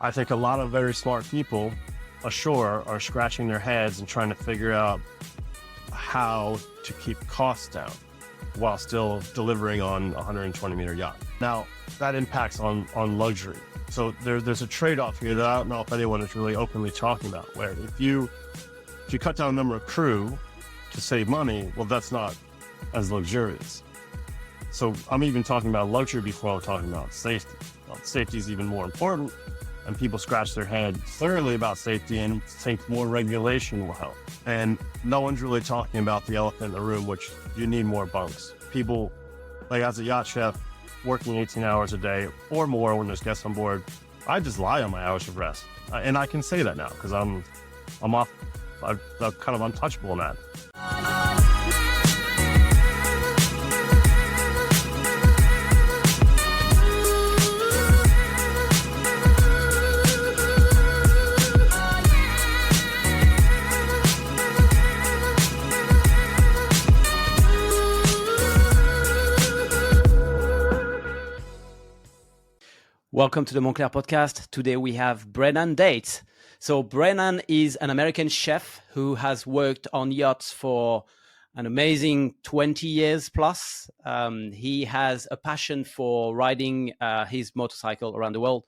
I think a lot of very smart people ashore are scratching their heads and trying to figure out how to keep costs down while still delivering on a 120-meter yacht. Now, that impacts on luxury. So there's a trade-off here that I don't know if anyone is really openly talking about, where if you cut down the number of crew to save money, well, that's not as luxurious. So I'm even talking about luxury before I'm talking about safety. Well, safety is even more important, and people scratch their head thoroughly about safety and think more regulation will help. And no one's really talking about the elephant in the room, which you need more bunks. People, like as a yacht chef, working 18 hours a day or more when there's guests on board, I just lie on my hours of rest. And I can say that now because I'm off, I'm kind of untouchable in that. Welcome to the Montclair Podcast. Today we have Brennan Dates. So Brennan is an American chef who has worked on yachts for an amazing 20 years plus. He has a passion for riding his motorcycle around the world.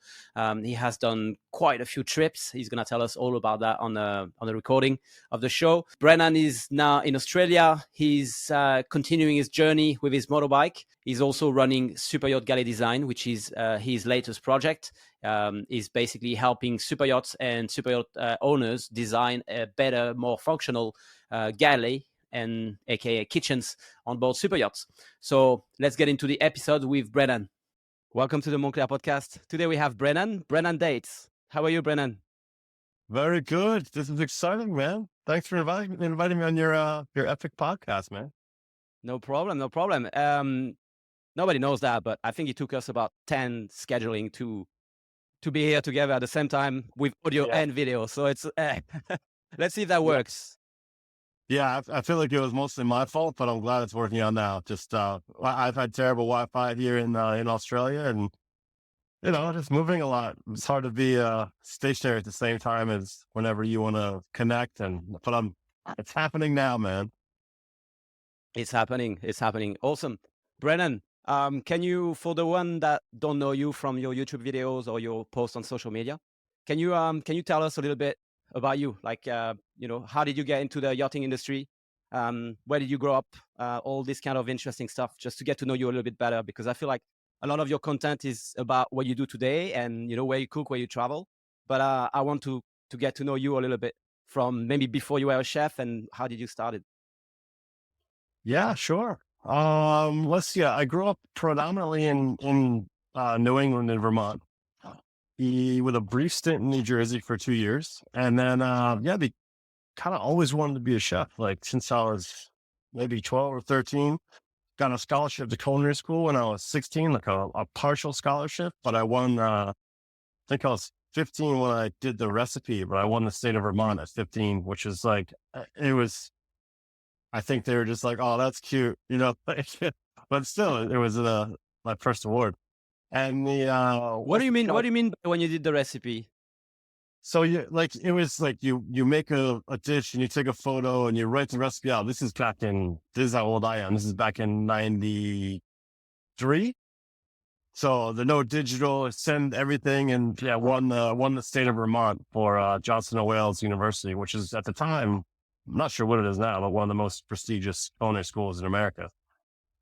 He has done quite a few trips. He's going to tell us all about that on the recording of the show. Brennan is now in Australia. He's continuing his journey with his motorbike. He's also running Super Yacht Galley Design, which is his latest project. Is basically helping super yachts and super yacht owners design a better, more functional galley and aka kitchens on board super yachts. So let's get into the episode with Brennan. Welcome to the Montclair Podcast. Today we have Brennan Dates. How are you, Brennan? Very good. This is exciting, man. Thanks for inviting me on your epic podcast, man. No problem. Nobody knows that, but I think it took us about 10 scheduling to be here together at the same time with audio and video. So it's let's see if that works. Yeah, I feel like it was mostly my fault, but I'm glad it's working out now. Just I've had terrible Wi-Fi here in Australia, and just moving a lot. It's hard to be stationary at the same time as whenever you want to connect. But it's happening now, man. It's happening. Awesome, Brennan. Can you, for the one that don't know you from your YouTube videos or your posts on social media, can you tell us a little bit about you? Like, how did you get into the yachting industry? Where did you grow up? All this kind of interesting stuff, just to get to know you a little bit better, because I feel like a lot of your content is about what you do today and, where you cook, where you travel. But I want to get to know you a little bit from maybe before you were a chef and how did you start it? Yeah, sure. Let's see. I grew up predominantly in New England and Vermont. With a brief stint in New Jersey for 2 years. And then, they kind of always wanted to be a chef, like since I was maybe 12 or 13. Got a scholarship to culinary school when I was 16, like a partial scholarship, but I won, I think I was 15 when I did the recipe, but I won the state of Vermont at 15, which is like, I think they were just like, oh, that's cute, but still, it was my first award. And what do you mean? What do you mean when you did the recipe? So it was like you make a dish and you take a photo and you write the recipe out. This is how old I am. This is back in 93. So the no digital, send everything, and won the state of Vermont for Johnson & Wales University, which is at the time, I'm not sure what it is now, but one of the most prestigious culinary schools in America.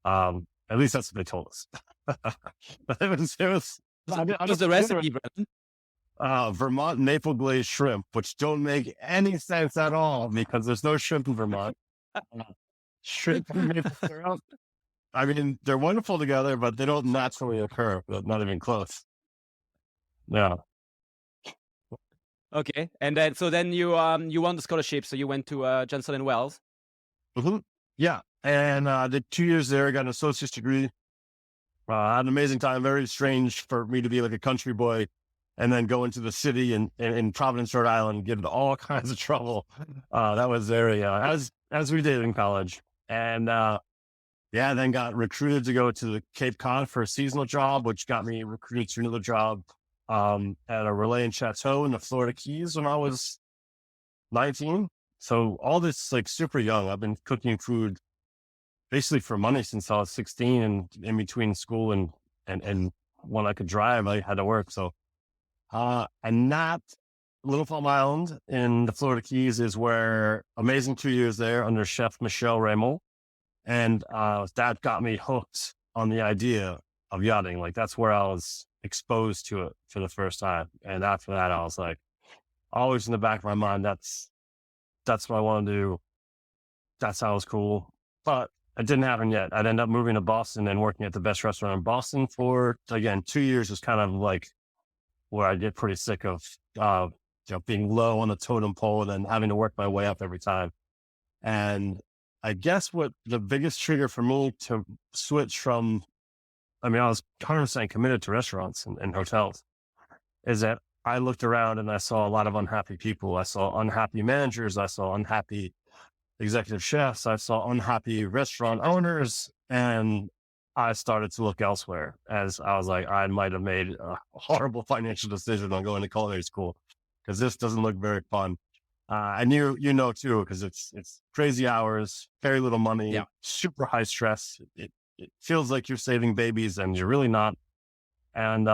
At least that's what they told us. It was. What was the recipe, Brennan? Vermont maple glazed shrimp, which don't make any sense at all because there's no shrimp in Vermont. Shrimp and maple syrup. I mean, they're wonderful together, but they don't naturally occur. Not even close. Yeah. Okay, and then you won the scholarship, so you went to Johnson & Wales. Mm-hmm. Yeah, and I did 2 years there. I got an associate's degree. I had an amazing time. Very strange for me to be like a country boy and then go into the city in Providence, Rhode Island, and get into all kinds of trouble. That was very, as we did in college. And then got recruited to go to the Cape Cod for a seasonal job, which got me recruited to another job at a Relay and Chateau in the Florida Keys when I was 19. So all this like super young. I've been cooking food basically for money since I was 16, and in between school and when I could drive, I had to work. So, and that Little Palm Island in the Florida Keys is where amazing 2 years there under Chef Michel Raymond. And, that got me hooked on the idea of yachting. Like that's where I was exposed to it for the first time. And after that, I was like, always in the back of my mind, that's what I want to do. That sounds cool. But it didn't happen yet. I'd end up moving to Boston and working at the best restaurant in Boston for, again, 2 years was kind of like where I get pretty sick of, being low on the totem pole and then having to work my way up every time. And I guess what the biggest trigger for me to switch from, I was 100% committed to restaurants and hotels, is that I looked around and I saw a lot of unhappy people. I saw unhappy managers. I saw unhappy executive chefs. I saw unhappy restaurant owners, and I started to look elsewhere as I was like, I might have made a horrible financial decision on going to culinary school because this doesn't look very fun. And you too, because it's crazy hours, very little money, super high stress. It feels like you're saving babies and you're really not. And,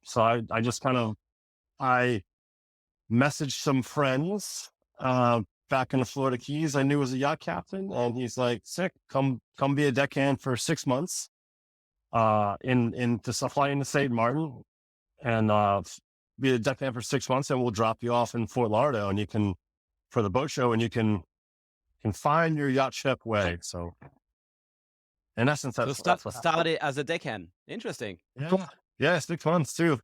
so I just I messaged some friends, back in the Florida Keys. I knew was a yacht captain, and he's like, sick, come be a deckhand for 6 months, to fly into St. Martin and, be a deckhand for 6 months, and we'll drop you off in Fort Lauderdale, and you can, for the boat show, and you can find your yacht chef way. So in essence, that's what started as a deckhand. Interesting. Yeah, 6 months too.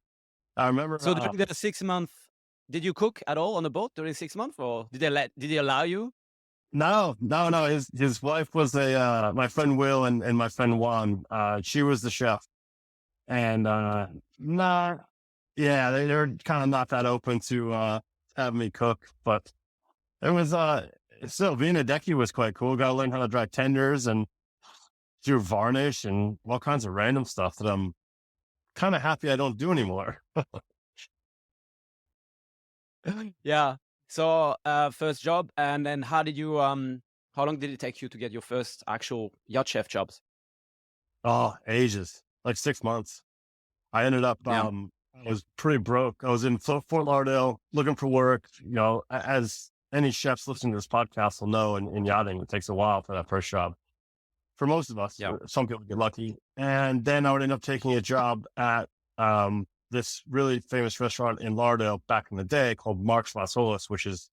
I remember. So during the 6 month, did you cook at all on the boat during 6 months, or did they allow you? No. His wife was my friend Will and my friend Juan. She was the chef, and they're kind of not that open to having me cook. But it was still being a decky was quite cool. Got to learn how to dry tenders and do varnish and all kinds of random stuff that I'm kind of happy I don't do anymore. Yeah. So first job, and then how long did it take you to get your first actual yacht chef jobs? Oh, ages, like 6 months. I ended up, I was pretty broke. I was in Fort Lauderdale looking for work. As any chefs listening to this podcast will know, in yachting, it takes a while for that first job. For most of us, some people get lucky. And then I would end up taking a job at, this really famous restaurant in Lauderdale back in the day called Mark's Las Olas, which is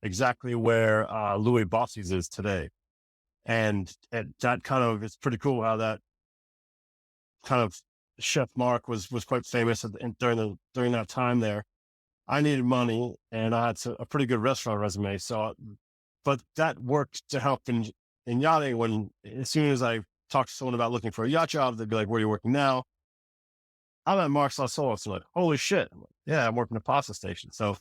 exactly where Louis Bossi's is today. And that it's pretty cool how that kind of Chef Mark was quite famous during that time there. I needed money and I had a pretty good restaurant resume. So, but that worked to help in yachting when, as soon as I talked to someone about looking for a yacht job, they'd be like, where are you working now? I'm at Mark's Las Olas. So like, holy shit. I'm like, yeah, I'm working at a pasta station. So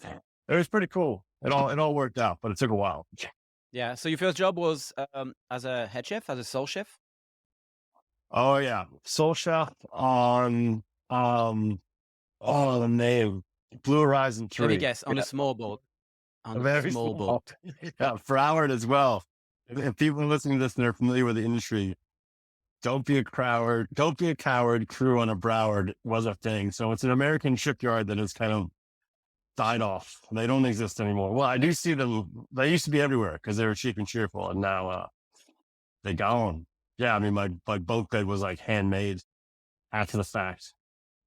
it was pretty cool. It all worked out, but it took a while. Yeah. So your first job was as a head chef, as a sous chef? Oh yeah. Sous chef on, the name, Blue Horizon 3. Let me guess, on a small boat. On a very small boat. Yeah, for Howard as well. If people listening to this and they're familiar with the industry, don't be a coward. Crew on a Broward was a thing. So it's an American shipyard that has kind of died off. They don't exist anymore. Well, I do see them. They used to be everywhere because they were cheap and cheerful, and now they gone. Yeah, my boat bed was like handmade after the fact.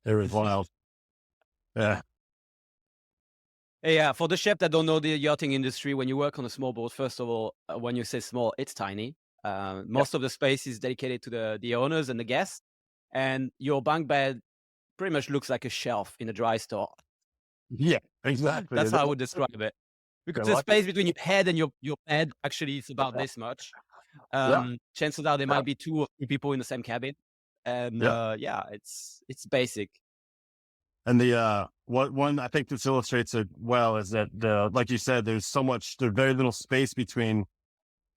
It was wild. Yeah. Yeah, for the chef that don't know the yachting industry, when you work on a small boat, first of all, when you say small, it's tiny. Most of the space is dedicated to the owners and the guests, and your bunk bed pretty much looks like a shelf in a dry store. Yeah, exactly. That's how I would describe it. Because the space between your head and your bed actually is about this much. Chances are there might be 2 or 3 people in the same cabin, and it's basic. And the one I think this illustrates it well is that like you said, there's very little space between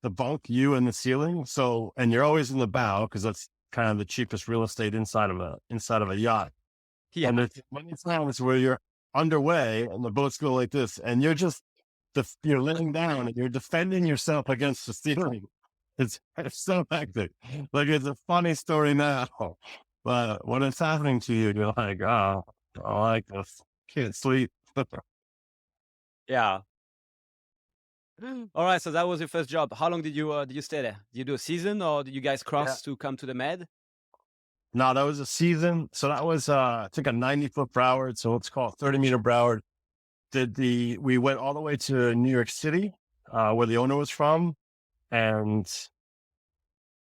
the bunk, you and the ceiling. So, and you're always in the bow because that's kind of the cheapest real estate inside of a yacht. Yeah. And there's many times where you're underway and the boats go like this, and you're just you're laying down and you're defending yourself against the steering. It's so hectic. Like, it's a funny story now, but when it's happening to you, you're like, oh, I like this. Can't sleep. Yeah. All right. So that was your first job. How long did you stay there? Did you do a season, or did you guys Yeah. cross to come to the Med? No, that was a season. So that was, I think, a 90-foot Broward. So let's call it 30-meter Broward. We went all the way to New York City, where the owner was from. And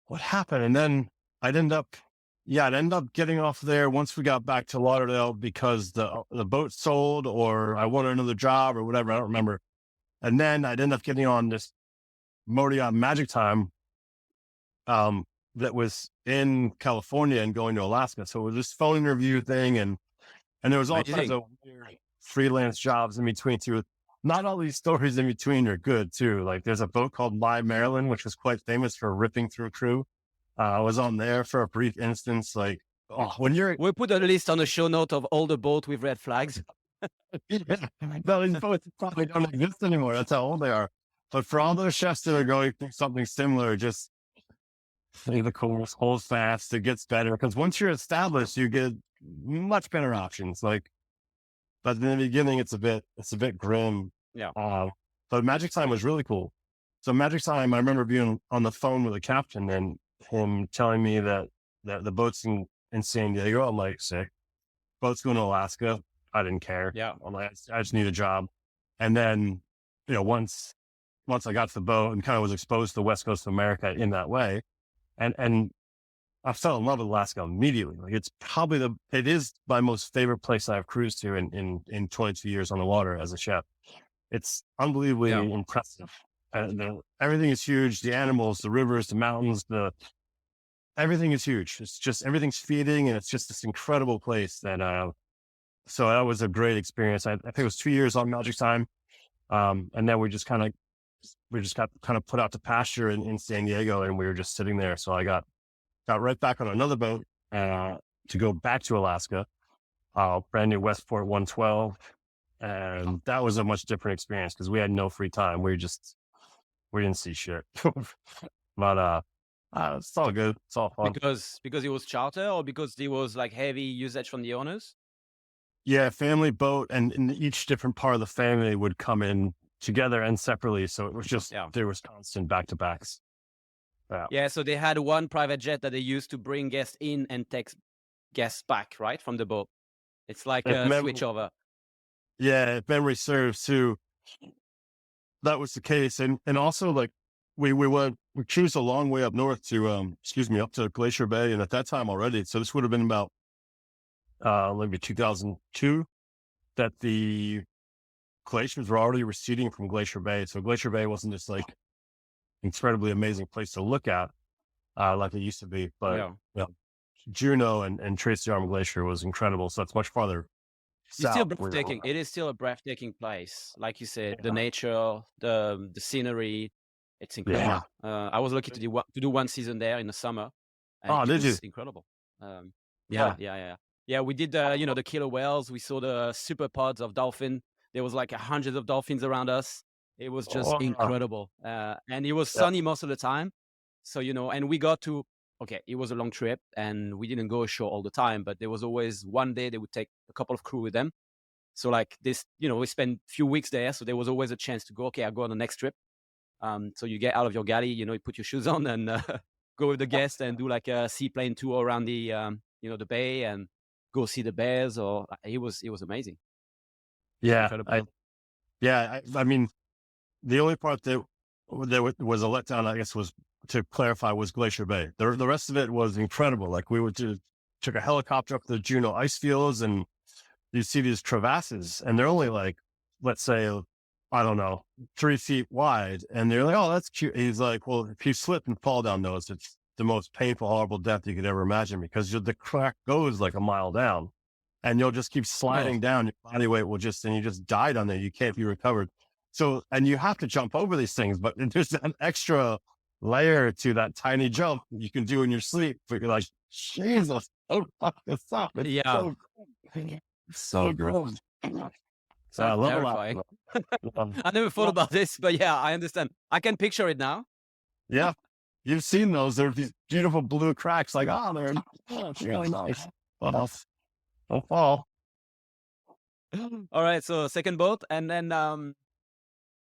what happened? And then I'd end up getting off there once we got back to Lauderdale because the boat sold, or I wanted another job or whatever. I don't remember. And then I'd end up getting on this motor yacht Magic Time, that was in California and going to Alaska. So it was this phone interview thing, and there was all kinds Amazing. of weird freelance jobs in between too. Not all these stories in between are good too. Like, there's a boat called My Maryland, which was quite famous for ripping through crew. I was on there for a brief instance. Like, when you're We'll put a list on the show note of all the boats with red flags. no, these boats probably don't exist anymore. That's how old they are. But for all those chefs that are going through something similar, just stay the course, hold fast. It gets better because once you're established, you get much better options. Like, but in the beginning, it's a bit grim. Yeah. But Magic Time was really cool. So Magic Time, I remember being on the phone with the captain and him telling me that the boat's in San Diego. I'm like, sick. Boat's going to Alaska. I didn't care. Yeah. I'm like, I just need a job. And then, once I got to the boat and kind of was exposed to the West Coast of America in that way, and I fell in love with Alaska immediately. Like, it is my most favorite place I've cruised to in 22 years on the water as a chef. It's unbelievably impressive. Everything is huge. The animals, the rivers, the mountains, everything is huge. It's just, everything's feeding, and it's just this incredible place so that was a great experience. I think it was 2 years on Magic Time. And then we just got kind of put out to pasture in San Diego, and we were just sitting there. So I got right back on another boat, to go back to Alaska, brand new Westport 112. And that was a much different experience because we had no free time. We didn't see shit, but, it's all good. It's all fun. Because it was charter, or because there was like heavy usage from the owners? Yeah, family boat, and in each different part of the family would come in together and separately. So it was just, there was constant back-to-backs. Yeah, so they had one private jet that they used to bring guests in and take guests back, right, from the boat. It's like a switchover. Yeah, if memory serves too, that was the case. And also, like, we cruised a long way up north to, up to Glacier Bay. And at that time already, so this would have been about, maybe 2002, that the glaciers were already receding from Glacier Bay. So Glacier Bay wasn't just like incredibly amazing place to look at, like it used to be, but Juneau and Tracy Arm Glacier was incredible. So it's much farther It's still breathtaking. It is still a breathtaking place. Like you said, the nature, the scenery, it's incredible. I was lucky to do one season there in the summer. Oh, did you? Incredible. Yeah, we did the killer whales. We saw the super pods of dolphin. There was like hundreds of dolphins around us. It was just incredible. And it was sunny most of the time. So, and we got to, it was a long trip and we didn't go ashore all the time, but there was always one day they would take a couple of crew with them. So like this, we spent a few weeks there. So there was always a chance to go, I'll go on the next trip. So you get out of your galley, you put your shoes on and go with the guest and do like a seaplane tour around the, the bay and go see the bears. Or it was amazing. Yeah. I mean, the only part that was a letdown, I guess, was, to clarify, was Glacier Bay. The rest of it was incredible. Like, we took a helicopter up to the Juneau ice fields, and you see these crevasses, and they're only like, let's say, I don't know, 3 feet wide. And they're like, oh, that's cute. He's like, well, if you slip and fall down those, it's the most painful, horrible death you could ever imagine, because the crack goes like a mile down, and you'll just keep sliding down. Your body weight will and you just died on there. You can't be recovered. So, and you have to jump over these things, but there's an extra layer to that tiny jump you can do in your sleep. But you're like, Jesus, don't fuck this up. It's so cool. So gross. So I That's love terrifying. a I never thought about this, but yeah, I understand. I can picture it now. Yeah, you've seen those. They're these beautiful blue cracks. Like, it's really nice. Well, don't fall. All right, so second boat, and then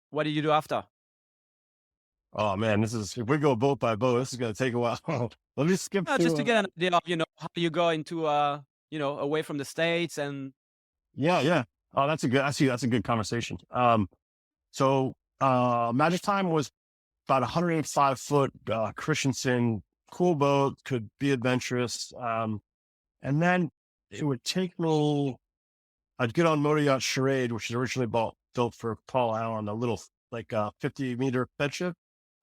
what did you do after? Oh man, if we go boat by boat, this is gonna take a while. Let me skip Just to through. get an idea of, how you go into, away from the States and Yeah. Oh, that's a good conversation. Magic Time was about 105 foot Christensen, cool boat, could be adventurous. And then it would take me. I'd get on motor yacht Charade, which is originally built for Paul Allen, a little 50-meter bedship,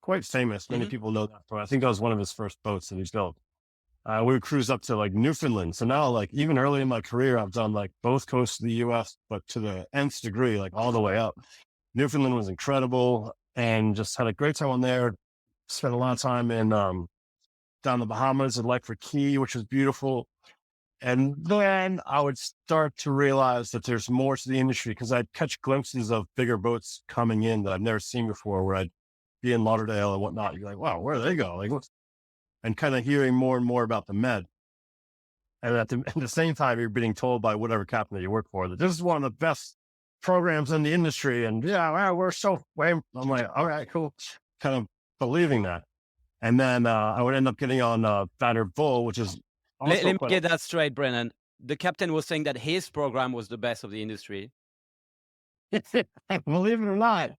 quite famous. Many people know that. But I think that was one of his first boats that he built. We would cruise up to like Newfoundland. So now, like even early in my career, I've done like both coasts of the U.S., but to the nth degree, like all the way up. Newfoundland was incredible, and just had a great time on there. Spent a lot of time in down the Bahamas at Lightfoot Key, which was beautiful. And then I would start to realize that there's more to the industry because I'd catch glimpses of bigger boats coming in that I've never seen before, where I'd be in Lauderdale and whatnot. You're like, wow, where do they go? Like, and kind of hearing more and more about the Med. And at the same time, you're being told by whatever captain that you work for that this is one of the best programs in the industry. And we're so way. I'm like, all right, cool. Kind of believing that. And then I would end up getting on Battered Bull, which is let me get that straight, Brennan. The captain was saying that his program was the best of the industry. Believe it or not.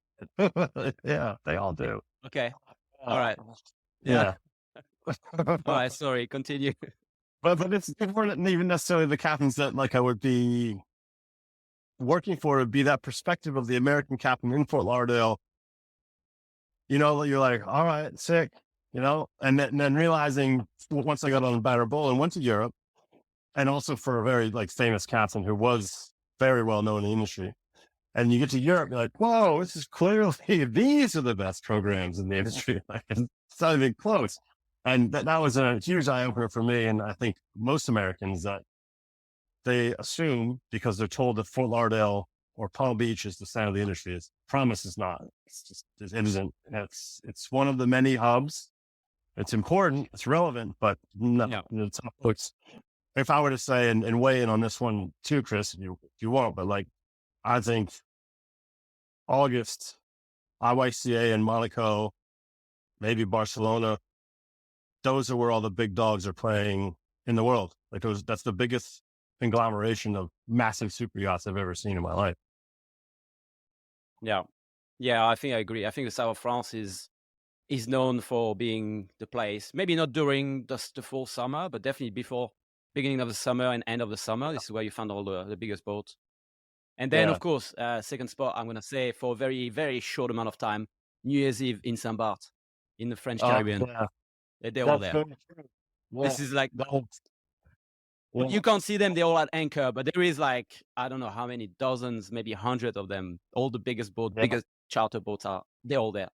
Yeah, they all do. Okay. All right. Yeah. All right. Sorry. Continue. But it's not even necessarily the captains that like I would be working for. It'd be that perspective of the American captain in Fort Lauderdale. You're like, all right, sick. And then realizing once I got on Battered Bull and went to Europe, and also for a very like famous captain who was very well known in the industry. And you get to Europe, you're like, whoa, this is clearly, these are the best programs in the industry. Like, it's not even close. And that was a huge eye opener for me. And I think most Americans that they assume because they're told that Fort Lauderdale or Palm Beach is the center of the industry. Promise is not. It isn't. It's one of the many hubs. It's important. It's relevant, but no, it's not. If I were to say and weigh in on this one too, Chris, you won't, but like, I think August, IYCA and Monaco, maybe Barcelona, those are where all the big dogs are playing in the world. Like that's the biggest conglomeration of massive super yachts I've ever seen in my life. Yeah. I think I agree. I think the south of France is known for being the place, maybe not during the full summer, but definitely before beginning of the summer and end of the summer. This is where you find all the biggest boats. And then, of course, second spot, I'm going to say for a very, very short amount of time, New Year's Eve in Saint-Barth in the French Caribbean. They're all there. This is like, you can't see them. They're all at anchor, but there is like, I don't know how many dozens, maybe 100 of them. All the biggest boats, biggest charter boats they're all there.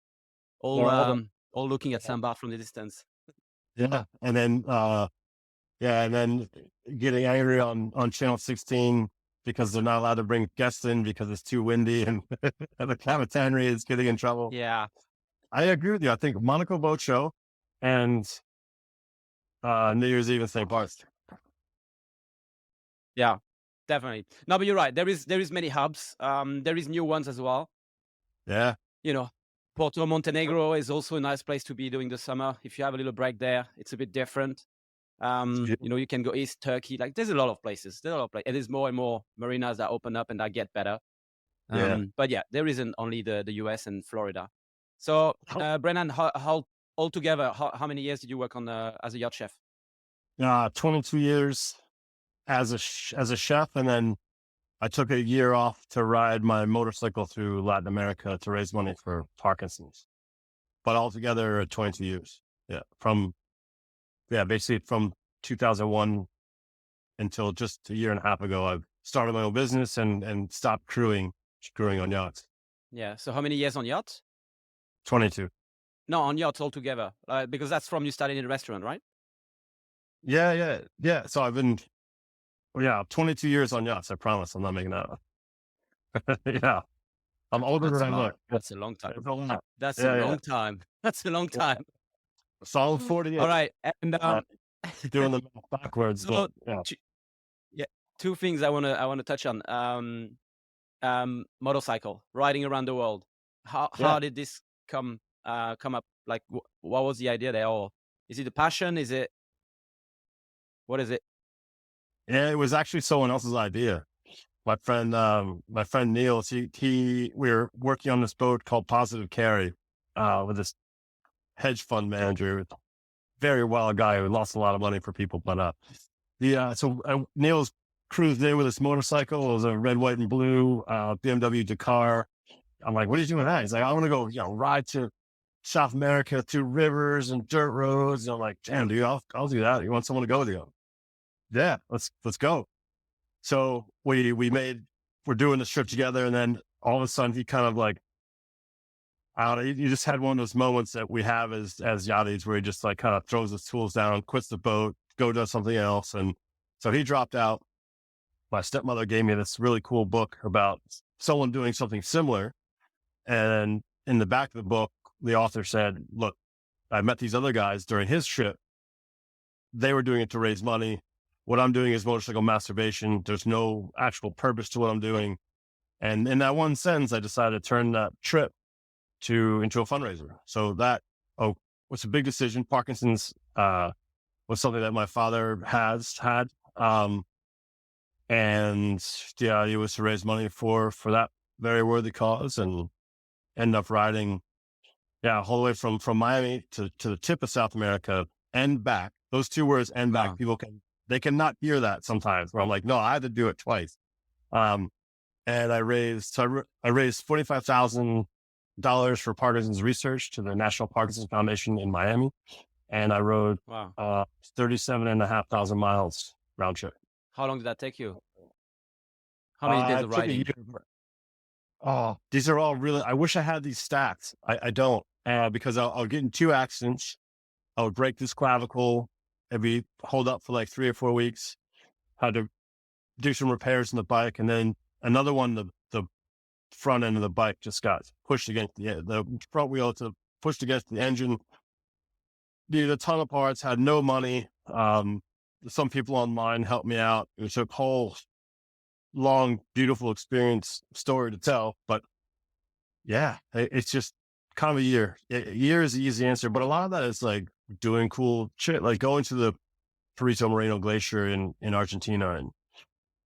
All looking at Saint-Barth from the distance. Yeah. And then, and then getting angry on Channel 16 because they're not allowed to bring guests in because it's too windy and the captainry is getting in trouble. Yeah. I agree with you. I think Monaco Boat Show and New Year's Eve in St. Barth. Yeah, definitely. No, but you're right. There is many hubs. There is new ones as well. Yeah. Porto Montenegro is also a nice place to be during the summer. If you have a little break there, it's a bit different. You can go East Turkey. Like there's a lot of places. And there's more and more marinas that open up and that get better. But yeah, there isn't only the US and Florida. So Brennan, how altogether, how many years did you work on as a yacht chef? 22 years as a chef, and then I took a year off to ride my motorcycle through Latin America to raise money for Parkinson's. But altogether, 22 years. Basically from 2001 until just a year and a half ago, I started my own business and stopped crewing on yachts. Yeah. So how many years on yachts? 22. No, on yachts altogether, because that's from you started in a restaurant, right? Yeah. So I've been Yeah, 22 years on yachts. I promise. I'm not making that up. Yeah. I'm older That's than a I lot. look. That's a long time. It's a lot. That's a Yeah, yeah. long time. That's a long Yeah. time. Solid 48. All right. And Doing the math backwards, so but yeah. t- yeah, two things I wanna touch on. Motorcycle riding around the world. How Yeah. how did this come up? Like, what was the idea there? Or is it a passion? Is it what is it? Yeah, it was actually someone else's idea. My friend Neil, we were working on this boat called Positive Carry, with this hedge fund manager, very wild guy who lost a lot of money for people. But, Neil's cruised in with his motorcycle. It was a red, white, and blue, BMW Dakar. I'm like, what are you doing with that? He's like, I want to go, ride to South America through rivers and dirt roads. And I'm like, damn, dude, I'll do that. You want someone to go with you? Yeah, let's go. So we're doing this trip together, and then all of a sudden he kind of like, I don't know, you just had one of those moments that we have as yachties where he just like kind of throws his tools down, quits the boat, go do something else. And so he dropped out. My stepmother gave me this really cool book about someone doing something similar. And in the back of the book, the author said, look, I met these other guys during his trip. They were doing it to raise money. What I'm doing is motorcycle masturbation. There's no actual purpose to what I'm doing. And in that one sentence, I decided to turn that trip into a fundraiser. So that was a big decision. Parkinson's was something that my father has had. And the idea was to raise money for that very worthy cause, and end up riding, all the way from Miami to the tip of South America and back. Those two words, and back, Wow. people they cannot hear that sometimes, where I'm like, no, I had to do it twice. And I raised $45,000 for Parkinson's research to the National Parkinson's Foundation in Miami. And I rode Wow. 37,500 miles round trip. How long did that take you? How many days It of took a riding? year. Oh, these are all really, I wish I had these stats. I don't, because I'll get in 2 accidents. I would break this clavicle and be holed up for like 3 or 4 weeks. Had to do some repairs on the bike. And then another one, the front end of the bike just got pushed against the front wheel pushed against the engine. Needed a ton of parts, had no money. Some people online helped me out. It was a whole long, beautiful story to tell, but yeah, it's just kind of a year. A year is the easy answer, but a lot of that is like doing cool shit, like going to the Perito Moreno Glacier in Argentina and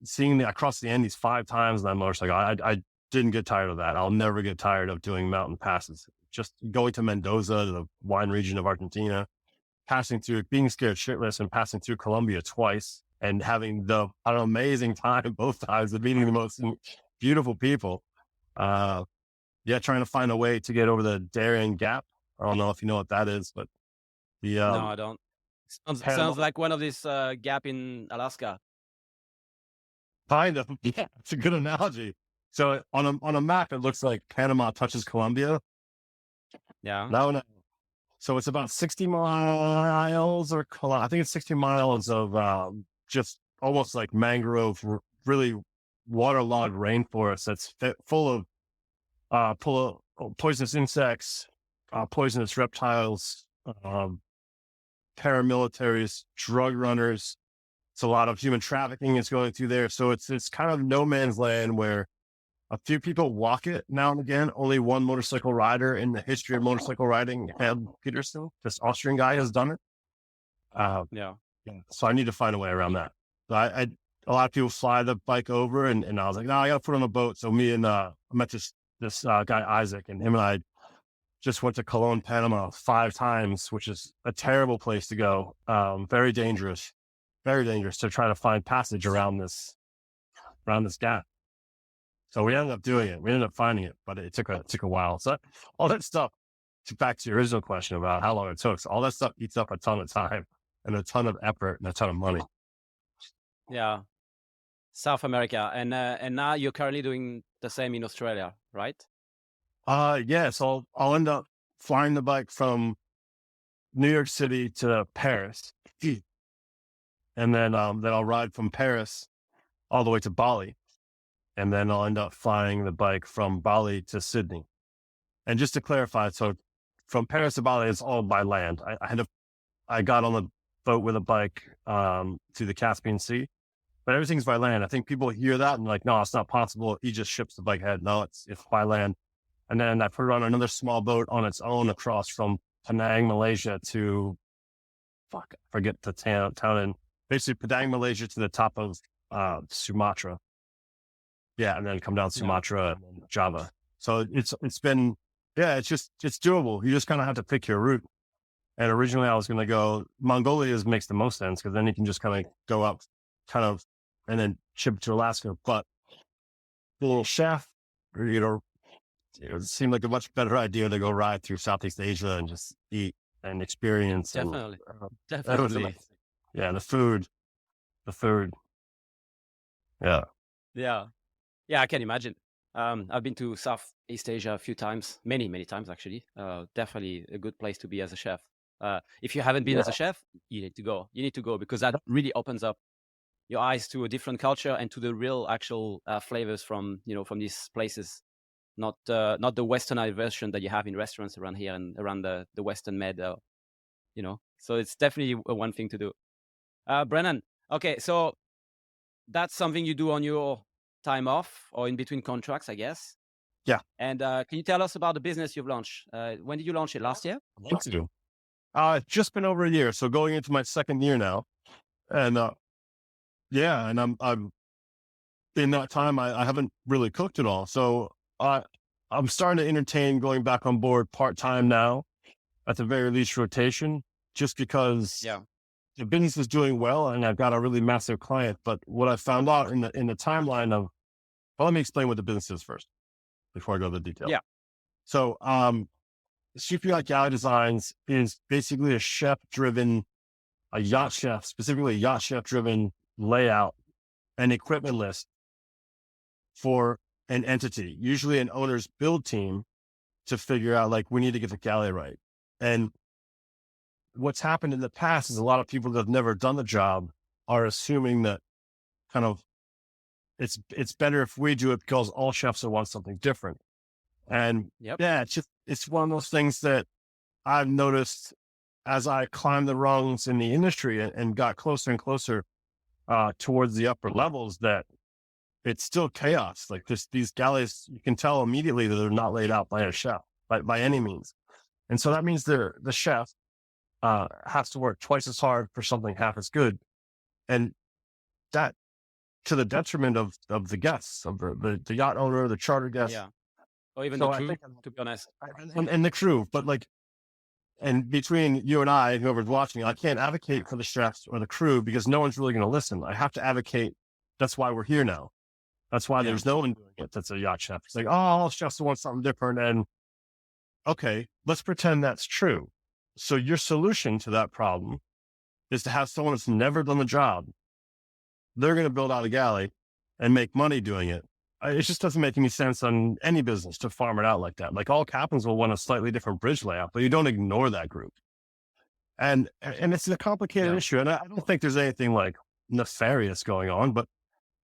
seeing across the Andes 5 times on that motorcycle. I didn't get tired of that. I'll never get tired of doing mountain passes. Just going to Mendoza, the wine region of Argentina, being scared shitless and passing through Colombia twice and having the amazing time both times and meeting the most beautiful people. Trying to find a way to get over the Darien Gap. I don't know if you know what that is, but No, I don't. Panama, Sounds like one of these gap in Alaska. kind of. Yeah, it's a good analogy. So on a map, it looks like Panama touches Colombia. Yeah. No. So it's about 60 miles I think it's 60 miles of just almost like mangrove, really waterlogged rainforest that's full of poisonous insects, poisonous reptiles, paramilitaries, drug runners. It's a lot of human trafficking is going through there. So it's kind of no man's land where a few people walk it now and again. Only one motorcycle rider in the history of motorcycle riding, Ed Peterson, this Austrian guy, has done it. Yeah. So I need to find a way around that. So a lot of people fly the bike over, and I was like, no, I got to put it on a boat. So I met this guy, Isaac, and him and I just went to Colón, Panama 5 times, which is a terrible place to go. Very dangerous to try to find passage around this gap. So we ended up doing it. We ended up finding it, but it took a while. So all that stuff, back to your original question about how long it took. So all that stuff eats up a ton of time and a ton of effort and a ton of money. Yeah. South America, and now you're currently doing the same in Australia, right? So I'll end up flying the bike from New York City to Paris, and then I'll ride from Paris all the way to Bali. And then I'll end up flying the bike from Bali to Sydney. And just to clarify, so from Paris to Bali, it's all by land. I got on the boat with a bike to the Caspian Sea, but everything's by land. I think people hear that and like, no, it's not possible. He just ships the bike ahead. No, it's by land. And then I put it on another small boat on its own across from Penang, Malaysia to, I forget the town in, basically Penang, Malaysia to the top of Sumatra. Yeah, and then come down Sumatra and then Java. So it's been, it's doable. You just kind of have to pick your route. And originally I was going to go, Mongolia makes the most sense because then you can just kind of go up and then ship to Alaska. But the little chef, it seemed like a much better idea to go ride through Southeast Asia and just eat and experience. Definitely. And, Definitely. Yeah, the food. Yeah. Yeah. Yeah, I can imagine. I've been to Southeast Asia a few times, many times actually. Definitely a good place to be as a chef. If you haven't been as a chef, you need to go. You need to go because that really opens up your eyes to a different culture and to the real actual flavors from these places, not the westernized version that you have in restaurants around here and around the Western Med. So it's definitely one thing to do. Brennan, okay, so that's something you do on your time off or in between contracts, I guess. Yeah. And can you tell us about the business you've launched? When did you launch it? Last year? I'd like to do. It's just been over a year, so going into my second year now, and and I'm in that time I haven't really cooked at all, so I'm starting to entertain going back on board part time now, at the very least rotation, just because the business is doing well and I've got a really massive client. But what I found out in the timeline of, let me explain what the business is first before I go to the details. Yeah. So, CPI Galley Designs is basically a yacht chef, specifically a yacht chef driven layout and equipment list for an entity, usually an owner's build team, to figure out like, we need to get the galley right. And what's happened in the past is a lot of people that have never done the job are assuming that kind of it's better if we do it because all chefs will want something different. And it's one of those things that I've noticed as I climbed the rungs in the industry and got closer and closer towards the upper levels, that it's still chaos. Like these galleys, you can tell immediately that they're not laid out by a chef, by any means. And so that means the chef has to work twice as hard for something half as good. And that to the detriment of the guests, of the yacht owner, the charter guests. Yeah. Or even the crew, to be honest. And the crew. But like, and between you and I, whoever's watching, I can't advocate for the chefs or the crew because no one's really going to listen. I have to advocate. That's why we're here now. That's why there's no one doing it that's a yacht chef. It's like, all chefs want something different. And okay, let's pretend that's true. So your solution to that problem is to have someone that's never done the job. They're going to build out a galley and make money doing it. It just doesn't make any sense on any business to farm it out like that. Like all captains will want a slightly different bridge layout, but you don't ignore that group. And it's a complicated issue. And I don't think there's anything like nefarious going on, but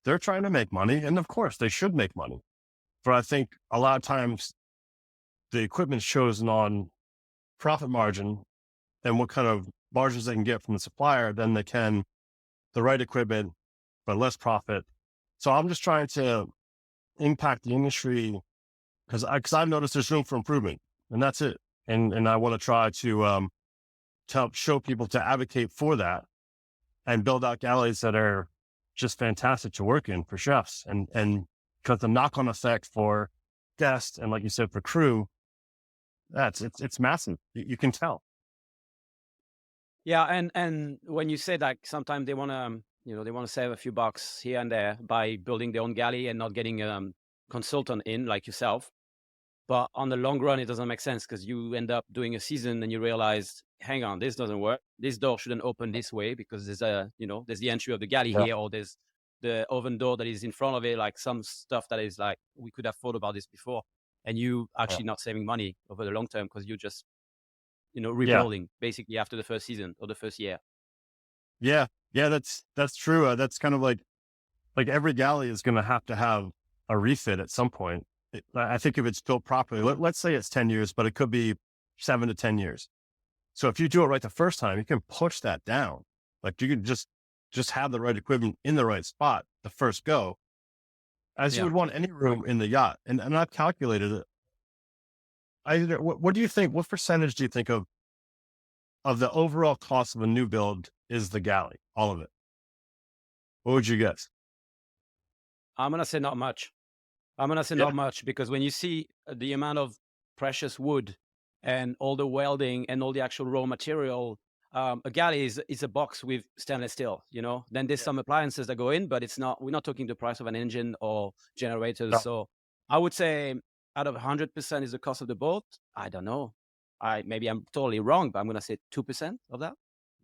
they're trying to make money. And of course they should make money. But I think a lot of times the equipment's chosen on profit margin and what kind of margins they can get from the supplier than they can the right equipment, but less profit. So I'm just trying to impact the industry because I've noticed there's room for improvement, and that's it. And I want to try to help show people to advocate for that and build out galleys that are just fantastic to work in for chefs. And because the knock-on effect for guests and, like you said, for crew, it's massive. You can tell. Yeah, and when you say that sometimes they want to save a few bucks here and there by building their own galley and not getting a consultant in like yourself. But on the long run, it doesn't make sense because you end up doing a season and you realize, hang on, this doesn't work. This door shouldn't open this way because there's there's the entry of the galley here, or there's the oven door that is in front of it, like some stuff that is like, we could have thought about this before. And you actually not saving money over the long term because you just, rebuilding basically after the first season or the first year. Yeah, that's true. That's kind of like like every galley is going to have a refit at some point. I think if it's built properly, let's say it's 10 years, but it could be 7 to 10 years. So if you do it right the first time, you can push that down. Like you can just have the right equipment in the right spot the first go, as you would want any room in the yacht. And I've calculated it. What do you think? What percentage do you think of the overall cost of a new build is the galley? All of it. What would you guess? I'm going to say not much. Not much, because when you see the amount of precious wood and all the welding and all the actual raw material, a galley is a box with stainless steel, then there's some appliances that go in, but we're not talking the price of an engine or generators. No. So I would say out of 100% is the cost of the boat. I don't know. Maybe I'm totally wrong, but I'm going to say 2% of that.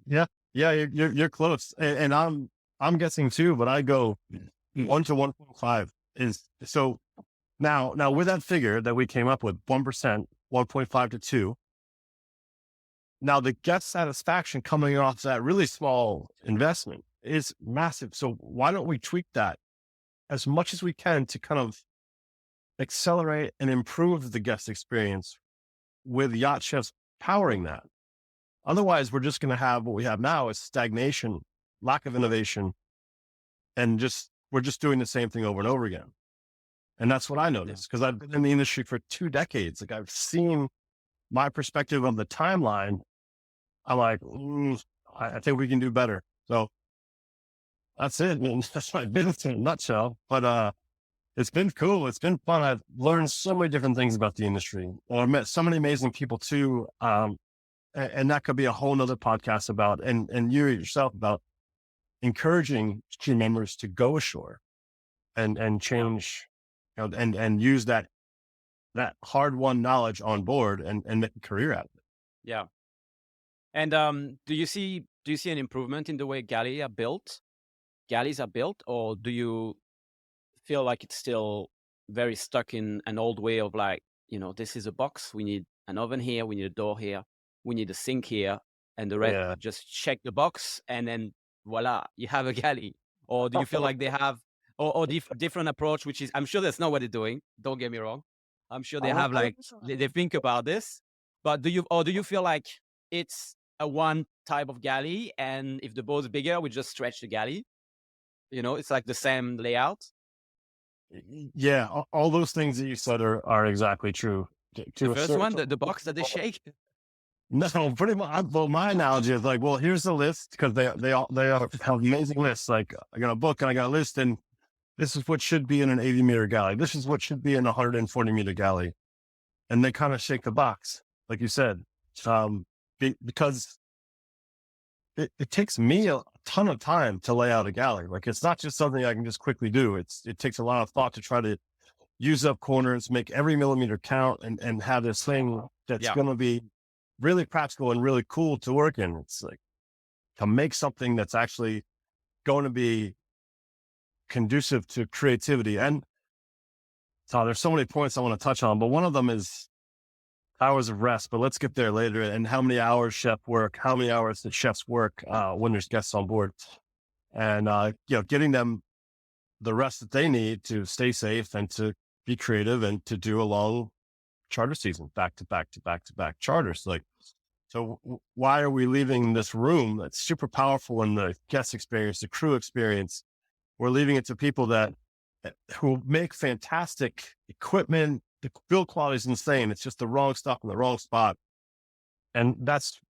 Yeah. You're close. And I'm guessing too, but I go 1 to 1.5 is so now with that figure that we came up with, 1%, 1.5 to 2. Now the guest satisfaction coming off that really small investment is massive. So why don't we tweak that as much as we can to kind of accelerate and improve the guest experience with yacht chefs powering that? Otherwise, we're just going to have what we have now is stagnation, lack of innovation, and we're just doing the same thing over and over again. And that's what I noticed, because I've been in the industry for 2 decades. Like I've seen my perspective of the timeline. I'm like, I think we can do better. So that's it. I mean, that's my business in a nutshell. But it's been cool. It's been fun. I've learned so many different things about the industry. I've met so many amazing people too. And that could be a whole nother podcast about, and you yourself about encouraging team members to go ashore and change, and use that hard-won knowledge on board and make a career out of it. Yeah. And do you see an improvement in the way galleys are built, or do you feel like it's still very stuck in an old way of like, this is a box, we need an oven here, we need a door here, we need a sink here, and the rest just check the box and then voila, you have a galley? Or do you feel like they have or different approach, which is, I'm sure that's not what they're doing, don't get me wrong, I'm sure they have like they think about this, but do you feel like it's a one type of galley, and if the boat's bigger, we just stretch the galley? It's like the same layout. Yeah, all those things that you said are exactly true. The first one, the box that they shake. No, pretty much. Well, my analogy is like, well, here's the list, because they all have amazing lists. Like I got a book and I got a list, and this is what should be in an 80-meter galley. This is what should be in a 140-meter galley, and they kind of shake the box, like you said, because it takes me a ton of time to lay out a galley. Like it's not just something I can just quickly do. It takes a lot of thought to try to use up corners, make every millimeter count, and have this thing that's going to be really practical and really cool to work in. It's like to make something that's actually going to be conducive to creativity. And so there's so many points I want to touch on, but one of them is hours of rest, but let's get there later. And how many hours how many hours the chefs work when there's guests on board, and getting them the rest that they need to stay safe and to be creative and to do a long charter season, back to back to back to back charters. Like, so why are we leaving this room that's super powerful in the guest experience, the crew experience? We're leaving it to people who make fantastic equipment. The build quality is insane. It's just the wrong stuff in the wrong spot. And that's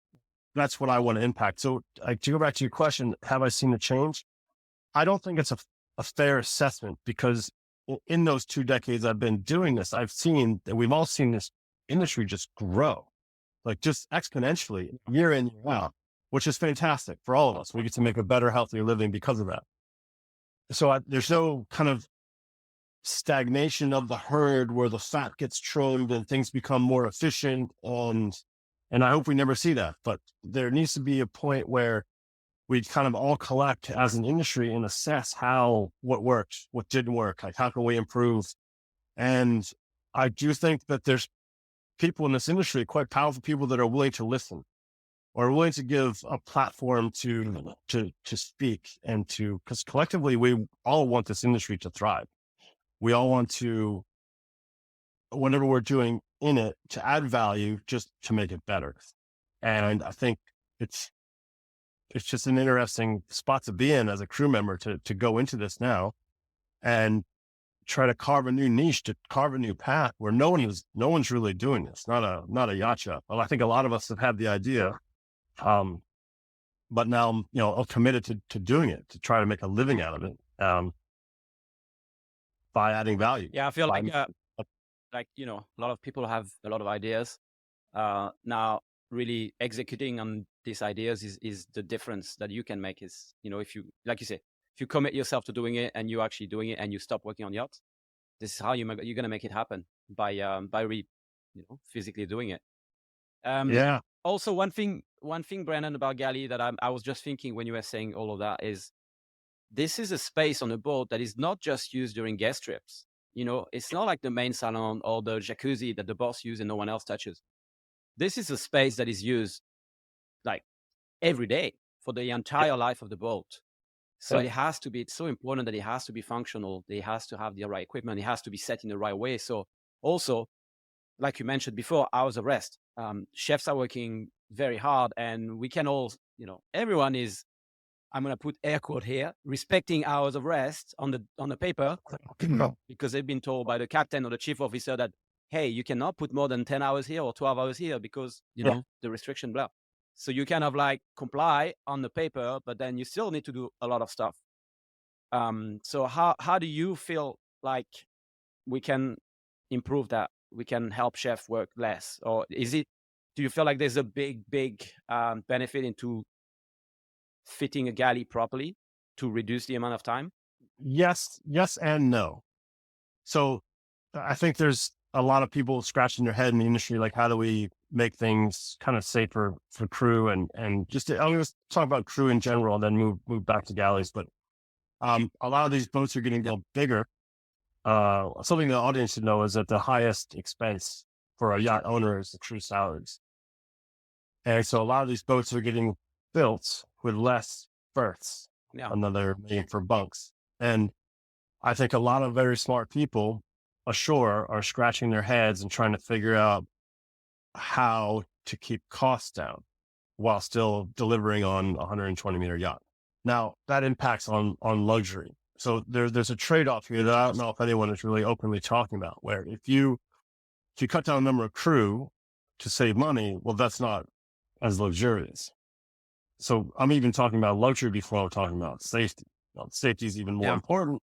what I want to impact. So to go back to your question, have I seen a change? I don't think it's a fair assessment, because in those 2 decades I've been doing this, I've seen that we've all seen this industry just grow, like just exponentially year in, year out, which is fantastic for all of us. We get to make a better, healthier living because of that. So there's no kind of stagnation of the herd where the fat gets trimmed and things become more efficient. And I hope we never see that, but there needs to be a point where we kind of all collect as an industry and assess what worked, what didn't work, like how can we improve? And I do think that there's people in this industry, quite powerful people, that are willing to listen or willing to give a platform to speak and to, because collectively we all want this industry to thrive. We all want to, whatever we're doing in it, to add value, just to make it better. And I think it's just an interesting spot to be in as a crew member to go into this now and try to carve a new niche, to carve a new path where no one's really doing this. Not a yacht shop. Well, I think a lot of us have had the idea, but now I'm committed to doing it, to try to make a living out of it, by adding value. Yeah, I feel like a lot of people have a lot of ideas. Now, really executing on these ideas is the difference that you can make. Is if you, like you say, if you commit yourself to doing it and you're actually doing it and you stop working on yachts, this is how you're going to make it happen by physically doing it. Yeah. Also, one thing, Brennan, about galley that I was just thinking when you were saying all of that is, this is a space on a boat that is not just used during guest trips. It's not like the main salon or the jacuzzi that the boss uses and no one else touches. This is a space that is used like every day for the entire life of the boat. So it has to be, it's so important that it has to be functional. It has to have the right equipment. It has to be set in the right way. So also, like you mentioned before, hours of rest. Chefs are working very hard, and we can all, everyone is, I'm going to put air quote here, respecting hours of rest on the paper, because they've been told by the captain or the chief officer that, hey, you cannot put more than 10 hours here or 12 hours here because, the restriction, blah. So you kind of like comply on the paper, but then you still need to do a lot of stuff. So how do you feel like we can improve that? We can help chef work less? Or do you feel like there's a big benefit into fitting a galley properly to reduce the amount of time? Yes and no. So I think there's a lot of people scratching their head in the industry, like, how do we make things kind of safer for crew and just, I'm going to talk about crew in general and then move back to galleys. But a lot of these boats are getting bigger. Something the audience should know is that the highest expense for a yacht owner is the crew salaries. And so a lot of these boats are getting built with less berths, another made for bunks. And I think a lot of very smart people ashore are scratching their heads and trying to figure out how to keep costs down while still delivering on a 120-meter yacht. Now, that impacts on luxury. So there's a trade-off here that I don't know if anyone is really openly talking about, where if you cut down the number of crew to save money, well, that's not as luxurious. So I'm even talking about luxury before I'm talking about safety. Safety is even more important,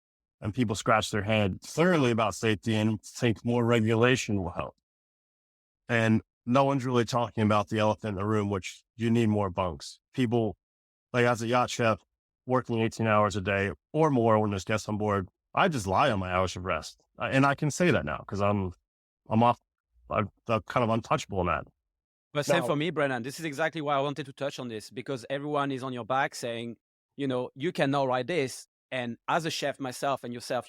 and people scratch their head thoroughly about safety and think more regulation will help. And no one's really talking about the elephant in the room, which you need more bunks. People, like, as a yacht chef, working 18 hours a day or more when there's guests on board, I just lie on my hours of rest. And I can say that now because I'm off. I'm kind of untouchable in that. But same for me, Brennan. This is exactly why I wanted to touch on this, because everyone is on your back saying, you cannot write this. And as a chef myself and yourself,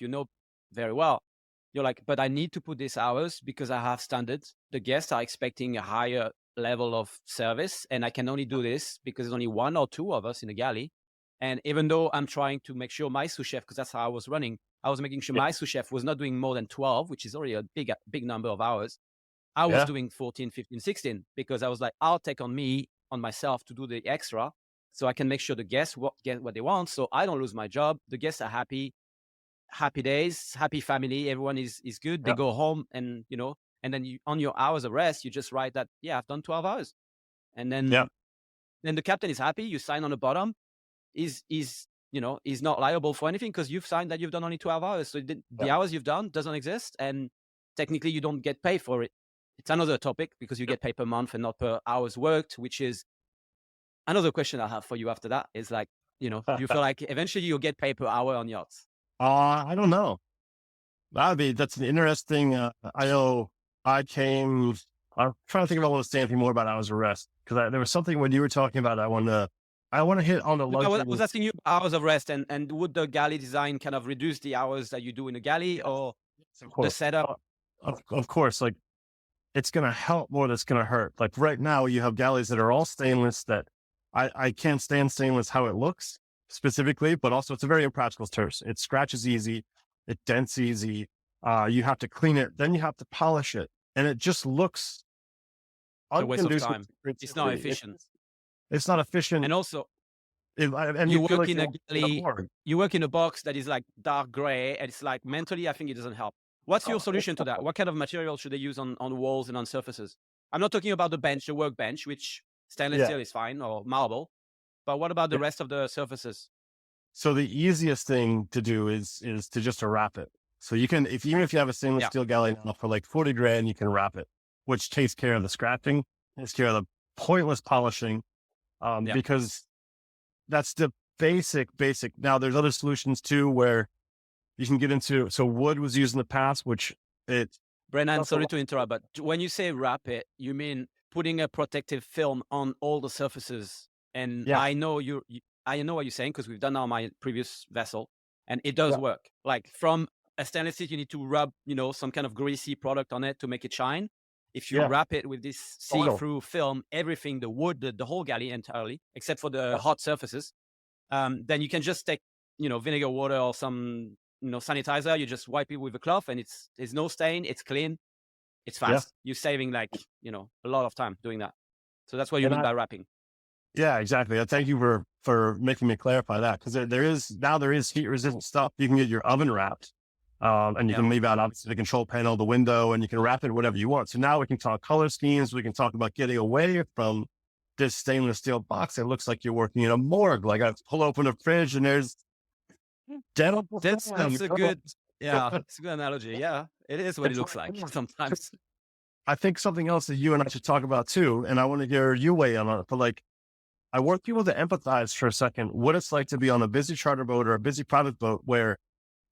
very well, you're like, but I need to put these hours because I have standards. The guests are expecting a higher level of service, and I can only do this because there's only one or two of us in the galley. And even though I'm trying to make sure my sous chef, because that's how I was running, I was making sure my sous chef was not doing more than 12, which is already a big number of hours. I was doing 14, 15, 16, because I was like, I'll take on myself to do the extra so I can make sure the guests get what they want. So I don't lose my job. The guests are happy days, happy family. Everyone is good. They go home and then on your hours of rest, you just write that, I've done 12 hours. And then the captain is happy. You sign on the bottom. Is not liable for anything because you've signed that you've done only 12 hours. So the hours you've done doesn't exist. And technically you don't get paid for it. It's another topic because you get paid per month and not per hours worked, which is another question I have for you after that is like, do you feel like eventually you'll get paid per hour on yachts? I don't know. That's an interesting, I know I'm trying to think if I want to say anything more about hours of rest, because there was something when you were talking about, I want to hit on the luxury. I was asking you hours of rest, and would the galley design kind of reduce the hours that you do in a galley or the setup? Of course, like it's going to help more than it's going to hurt. Like right now, you have galleys that are all stainless that I can't stand stainless how it looks specifically, but also it's a very impractical surface. It scratches easy, it dents easy. You have to clean it, then you have to polish it, and it just looks It's a waste of unconducive time. to It's not creativity. efficient. It's not efficient, And also, and you you feel work like in you're a working on a galley, board. you work in a box that is like dark gray, and it's like mentally, I think it doesn't help. What's your Oh, solution to that? What kind of material should they use on walls and on surfaces? I'm not talking about the bench, the workbench, which stainless yeah, steel is fine, or marble. But what about the yeah. rest of the surfaces? So the easiest thing to do is to just to wrap it. So you can, if even if you have a stainless Yeah, steel galley now for like 40 grand, you can wrap it, which takes care of the scratching, takes care of the pointless polishing, yeah. because that's the basic. Now there's other solutions too where you can get into. So wood was used in the past, which it Brennan, also, sorry to interrupt, but when you say wrap it, you mean putting a protective film on all the surfaces. And yeah, I know what you're saying because we've done that on my previous vessel, and it does yeah, work. Like from a stainless steel, you need to rub, some kind of greasy product on it to make it shine. If you yeah, wrap it with this oil, see-through film, everything, the wood, the whole galley entirely, except for the yeah, hot surfaces, then you can just take, vinegar, water, or some, sanitizer. You just wipe it with a cloth, and there's no stain. It's clean. It's yeah. fast. You're saving like, a lot of time doing that. So that's what you And mean by wrapping. yeah, exactly. Thank you for making me clarify that, because there is heat resistant stuff. You can get your oven wrapped, and you Yeah. can leave out obviously the control panel, the window, and you can wrap it whatever you want. So now we can talk color schemes. We can talk about getting away from this stainless steel box. It looks like you're working in a morgue. Like I pull open a fridge and there's dental That's a good, yeah, film. it's a good analogy. Yeah, it is what it looks like sometimes. I think something else that you and I should talk about too, and I want to hear you weigh in on it. But like, I want people to empathize for a second what it's like to be on a busy charter boat or a busy private boat where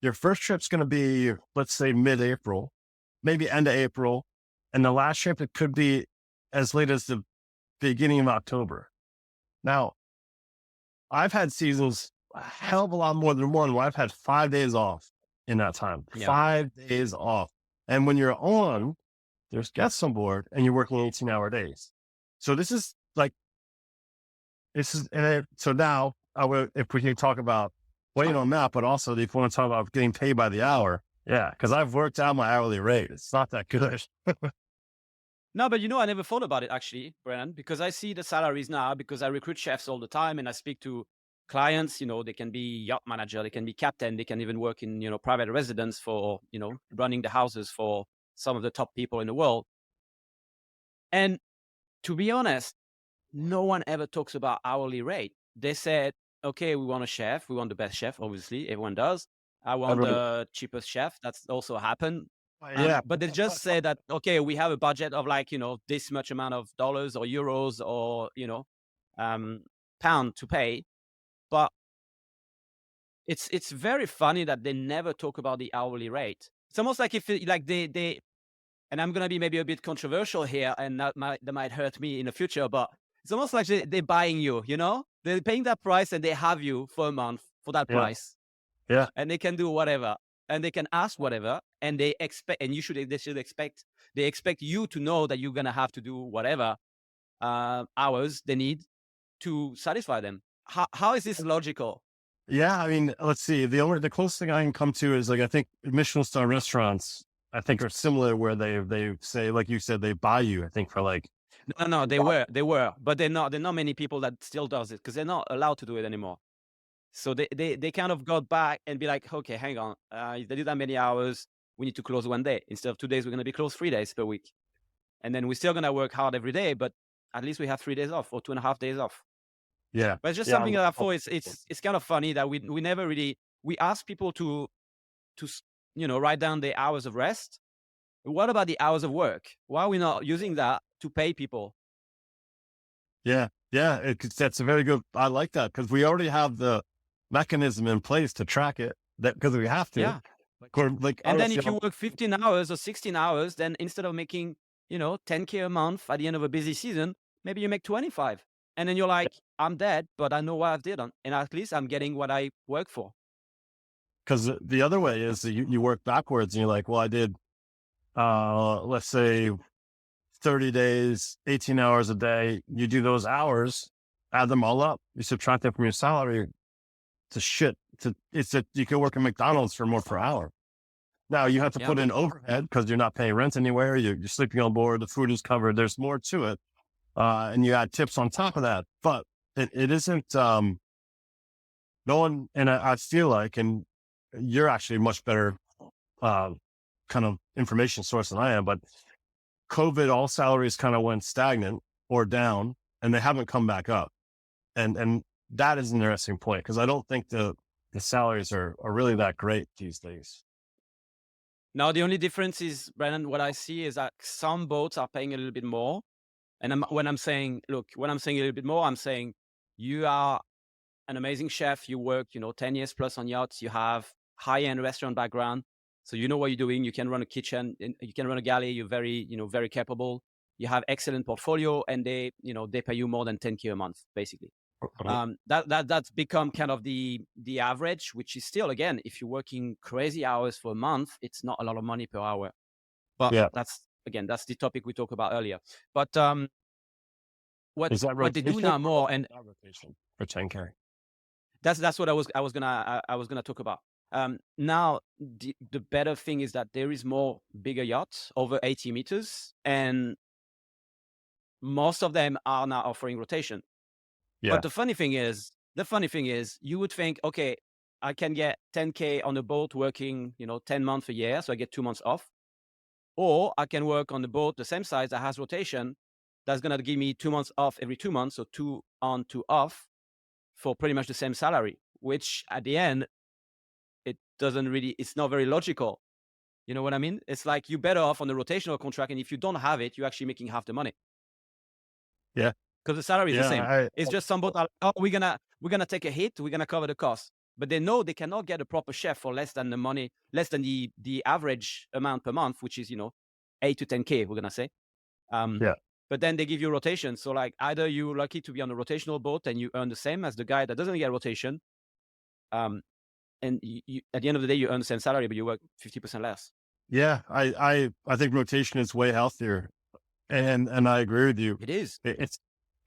your first trip's going to be, let's say, mid-April, maybe end of April, and the last trip it could be as late as the beginning of October. Now, I've had seasons a hell of a lot more than one where I've had 5 days off in that time, Yeah. 5 days off. And when you're on, there's guests on board and you're working 18-hour days. So so now if we can talk about waiting on that, but also if you want to talk about getting paid by the hour, yeah, because I've worked out my hourly rate. It's not that good. No, but I never thought about it actually, Brennan, because I see the salaries now because I recruit chefs all the time and I speak to clients. They can be yacht manager, they can be captain, they can even work in, private residence for, running the houses for some of the top people in the world. And to be honest, no one ever talks about hourly rate. They said, okay, we want a chef. We want the best chef, obviously. Everyone does. I want the cheapest chef. That's also happened. Yeah. But they just say that, okay, we have a budget of like, this much amount of dollars or euros or, pound to pay. But it's very funny that they never talk about the hourly rate. It's almost like if they and I'm going to be maybe a bit controversial here and that might hurt me in the future, but it's almost like they're buying you, they're paying that price and they have you for a month for that price. Yeah. And they can do whatever and they can ask whatever and they expect, and they expect you to know that you're going to have to do whatever hours they need to satisfy them. How is this logical? Yeah. I mean, let's see. The closest thing I can come to is like, I think Michelin star restaurants, I think are similar where they say, like you said, they buy you, I think for like, No, they were, but they're not many people that still does it because they're not allowed to do it anymore. So they kind of got back and be like, okay, hang on, they did that many hours. We need to close one day instead of 2 days. We're going to be closed 3 days per week, and then we're still going to work hard every day, but at least we have 3 days off or 2.5 days off. yeah. But it's just something that I thought it's kind of funny that we never really ask people to write down the hours of rest. What about the hours of work? Why are we not using that to pay people? Yeah. Yeah. That's a very good, I like that because we already have the mechanism in place to track it because we have to. Yeah. And then if you work 15 hours or 16 hours, then instead of making, 10K a month at the end of a busy season, maybe you make 25. And then you're like, I'm dead, but I know what I've done. And at least I'm getting what I work for. Because the other way is that you work backwards and you're like, well, I did, let's say 30 days, 18 hours a day. You do those hours, add them all up. You subtract them from your salary. It's a shit. You can work at McDonald's for more per hour. Now you have to put in overhead because you're not paying rent anywhere. You're sleeping on board. The food is covered. There's more to it. And you add tips on top of that, but it isn't, no one, and I feel like, and you're actually a much better, kind of information source than I am, but COVID, all salaries kind of went stagnant or down and they haven't come back up. And that is an interesting point because I don't think the salaries are really that great these days. Now, the only difference is, Brennan, what I see is that some boats are paying a little bit more. And when I'm saying a little bit more, I'm saying you are an amazing chef. You work, 10 years plus on yachts. You have high-end restaurant background. So you know what you're doing. You can run a kitchen, you can run a galley. You're very, very capable. You have excellent portfolio and they pay you more than 10K a month, basically. That's become kind of the average, which is still, again, if you're working crazy hours for a month, it's not a lot of money per hour. But that's the topic we talked about earlier. But what they do now more, and rotation for 10K. That's what I was gonna talk about. Now the better thing is that there is more bigger yachts over 80 meters, and most of them are now offering rotation. Yeah. But the funny thing is, you would think, okay, I can get 10K on a boat working, 10 months a year, so I get 2 months off. Or I can work on the boat the same size that has rotation. That's going to give me 2 months off every 2 months. So 2 on, 2 off for pretty much the same salary, which at the end, it's not very logical. You know what I mean? It's like you're better off on the rotational contract. And if you don't have it, you're actually making half the money. Yeah. Because the salary is the same. It's just some boat are, we're gonna take a hit, we're gonna cover the cost. But they know they cannot get a proper chef for less than the average amount per month, which is 8 to 10K, we're gonna say. But then they give you rotation. So like either you're lucky to be on a rotational boat and you earn the same as the guy that doesn't get rotation. And you at the end of the day you earn the same salary, but you work 50% less. Yeah, I think rotation is way healthier. And I agree with you. It is.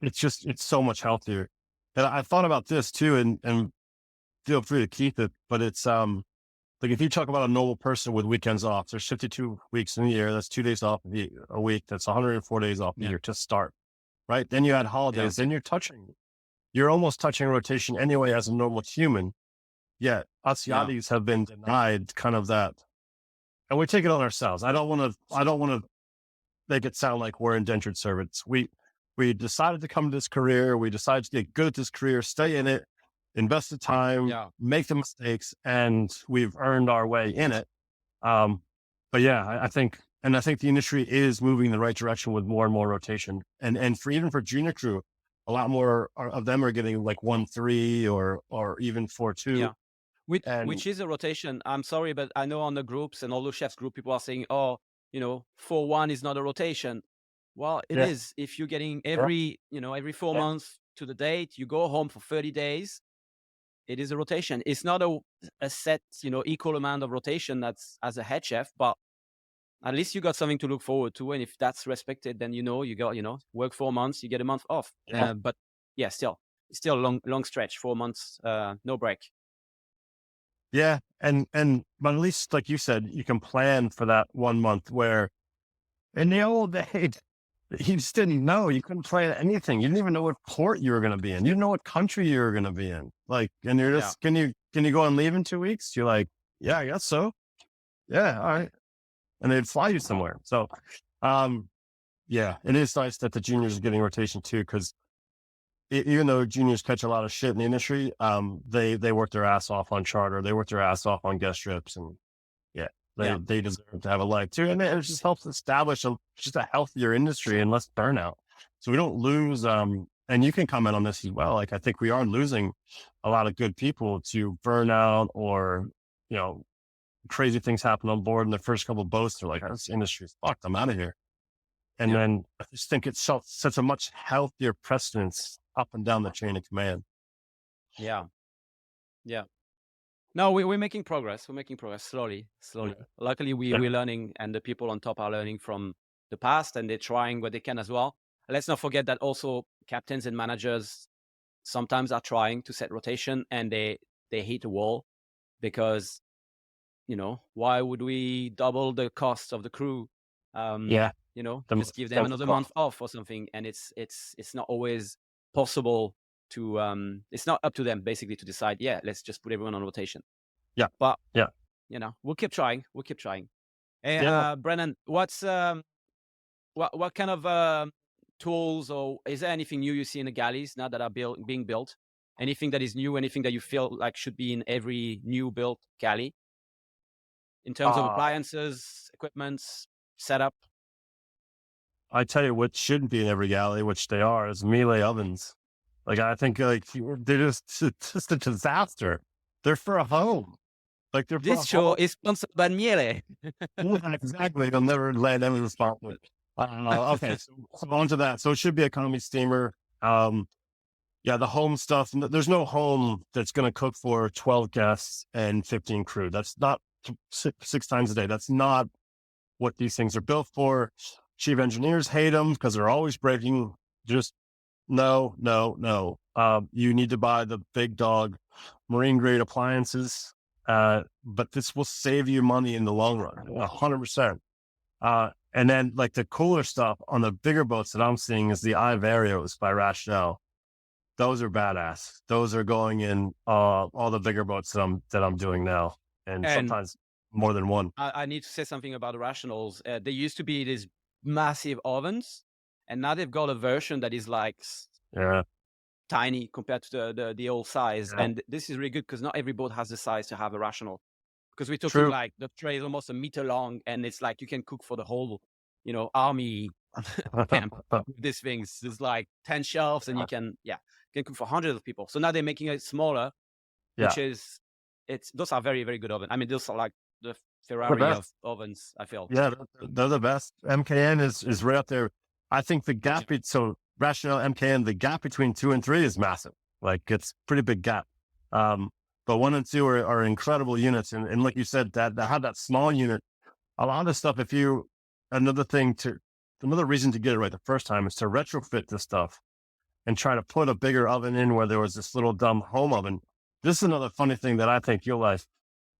It's so much healthier. And I thought about this too, and feel free to keep it, but it's, like if you talk about a normal person with weekends off, there's 52 weeks in a year. That's 2 days off a week. That's 104 days off a year to start, right? Then you add holidays, then you're almost touching rotation anyway as a normal human. Yet us yachties have been denied kind of that. And we take it on ourselves. I don't want to make it sound like we're indentured servants. We decided to come to this career. We decided to get good at this career, stay in it, invest the time, make the mistakes, and we've earned our way in it. But yeah, I think the industry is moving in the right direction with more and more rotation. And even for junior crew, a lot more of them are getting like 1-3 or even 4-2. Yeah. Which is a rotation. I'm sorry, but I know on the groups and all the chefs group, people are saying, 4-1 is not a rotation. Well, it is. If you're getting every 4 months to the date, you go home for 30 days, it is a rotation. It's not a set, equal amount of rotation that's as a head chef, but at least you got something to look forward to. And if that's respected, then you got, work 4 months, you get a month off. But yeah, still a long stretch, 4 months, no break. Yeah. But at least, like you said, you can plan for that 1 month where in the old days, you just didn't know. You couldn't plan anything. You didn't even know what port you were going to be in. You didn't know what country you were going to be in. Like, and you're just, can you go and leave in 2 weeks? You're like, yeah, I guess so. Yeah. All right. And they'd fly you somewhere. So, yeah, it is nice that the juniors are getting rotation too. Cause even though juniors catch a lot of shit in the industry, they work their ass off on charter. They work their ass off on guest trips, and they deserve to have a life too. And it just helps establish just a healthier industry and less burnout. So we don't lose, and you can comment on this as well. Like, I think we are losing a lot of good people to burnout or, crazy things happen on board in the first couple of boats. They're like, this industry is fucked. I'm out of here. And then I just think it sets a much healthier precedence up and down the chain of command. Yeah. No, we're making progress. We're making progress slowly. Yeah. Luckily, we're learning, and the people on top are learning from the past, and they're trying what they can as well. Let's not forget that also captains and managers sometimes are trying to set rotation, and they hit a wall because, why would we double the cost of the crew? Yeah. Just give them another month off or something, and it's not always possible to. It's not up to them basically to decide. Yeah, let's just put everyone on rotation. Yeah, but yeah, we'll keep trying. Hey, yeah. Brennan, what's what kind of tools, or is there anything new you see in the galleys now that are being built? Anything that is new? Anything that you feel like should be in every new built galley in terms of appliances, equipments, setup? I tell you what shouldn't be in every galley, which they are, is Miele ovens. Like, I think they're just a disaster. They're for a home. Like, they're for This show is sponsored by Miele. Yeah, exactly. They'll never land any responsibility. Okay, so on to that. So it should be economy steamer. Yeah, the home stuff. There's no home that's going to cook for 12 guests and 15 crew. That's not six times a day. That's not what these things are built for. Chief engineers hate them because they're always breaking. Just no. You need to buy the big dog marine grade appliances. But this will save you money in the long run, 100%. And then like the cooler stuff on the bigger boats that I'm seeing is the iVarios by Rationale. Those are badass. Those are going in all the bigger boats that I'm doing now, and sometimes more than one. I need to say something about the Rationals. They used to be these massive ovens, and now they've got a version that is like tiny compared to the old size. Yeah. And this is really good because not every boat has the size to have a Rational. Because we're talking like the tray is almost a meter long, and it's like you can cook for the whole, army camp with these things. There's like 10 shelves, and you can cook for hundreds of people. So now they're making it smaller, which is those are very, very good ovens. I mean, those are like the Ferrari of ovens, I feel. Yeah, they're the best. MKN is right up there. I think the gap so Rationale MKN, the gap between 2 and 3 is massive. Like it's pretty big gap. But 1 and 2 are incredible units. And like you said, that have that small unit, a lot of stuff, another reason to get it right the first time is to retrofit this stuff and try to put a bigger oven in where there was this little dumb home oven. This is another funny thing that I think you'll like.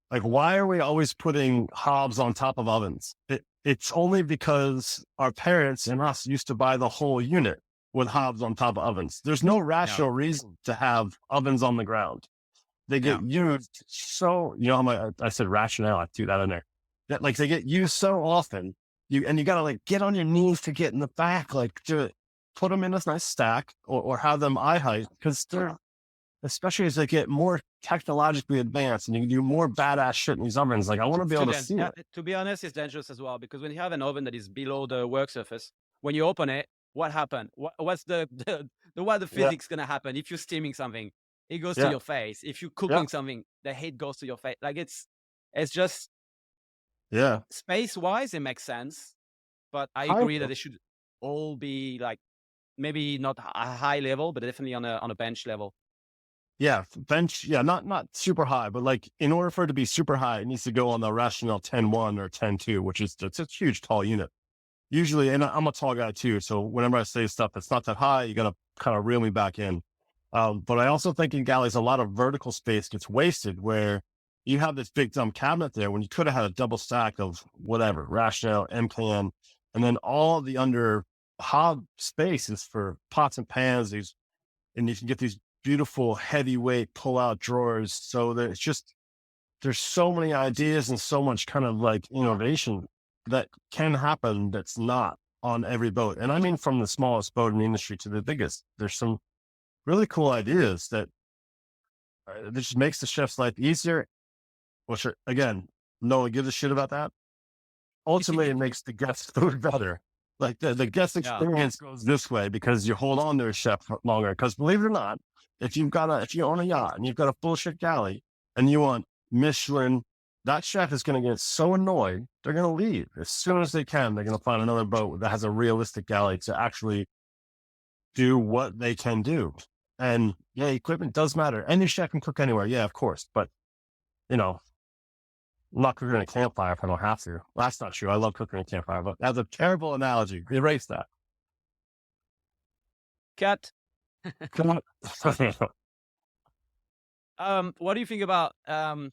Like, why are we always putting hobs on top of ovens? It's only because our parents and us used to buy the whole unit with hobs on top of ovens. There's no rational reason to have ovens on the ground. They get used so, I said Rationale, I threw that in there. That like they get used so often. You gotta like get on your knees to get in the back, like to put them in a nice stack or have them eye height, because they're, especially as they get more technologically advanced and you can do more badass shit in these ovens. Like I want to be able to see it. To be honest, it's dangerous as well, because when you have an oven that is below the work surface, when you open it, what happened? What's the physics going to happen? If you're steaming something, it goes to your face. If you're cooking something, the heat goes to your face. Like it's just, space wise, it makes sense. But I agree that it should all be like, maybe not a high level, but definitely on a bench level. Yeah, bench. Yeah, not super high, but like in order for it to be super high, it needs to go on the Rationale 10-1 or 10-2, which is it's a huge tall unit. Usually, and I'm a tall guy too, so whenever I say stuff that's not that high, you got to kind of reel me back in. But I also think in galleys, a lot of vertical space gets wasted where you have this big dumb cabinet there when you could have had a double stack of whatever, Rationale, MKN, and then all the under hob space is for pots and pans. And you can get these beautiful heavyweight pull-out drawers. So that it's just, there's so many ideas and so much kind of like innovation that can happen that's not on every boat. And I mean, from the smallest boat in the industry to the biggest, there's some really cool ideas that just makes the chef's life easier, which again, no one gives a shit about that. Ultimately, it makes the guest food better. Like the guest experience goes this way because you hold on to a chef longer. Because believe it or not, if you own a yacht and you've got a bullshit galley and you want Michelin, that chef is going to get so annoyed, they're going to leave as soon as they can. They're going to find another boat that has a realistic galley to actually do what they can do. And equipment does matter. Any chef can cook anywhere. Yeah, of course. But, I'm not cooking in a campfire if I don't have to. Well, that's not true. I love cooking in a campfire, but that's a terrible analogy. Erase that. Cat. Come on. What do you think about and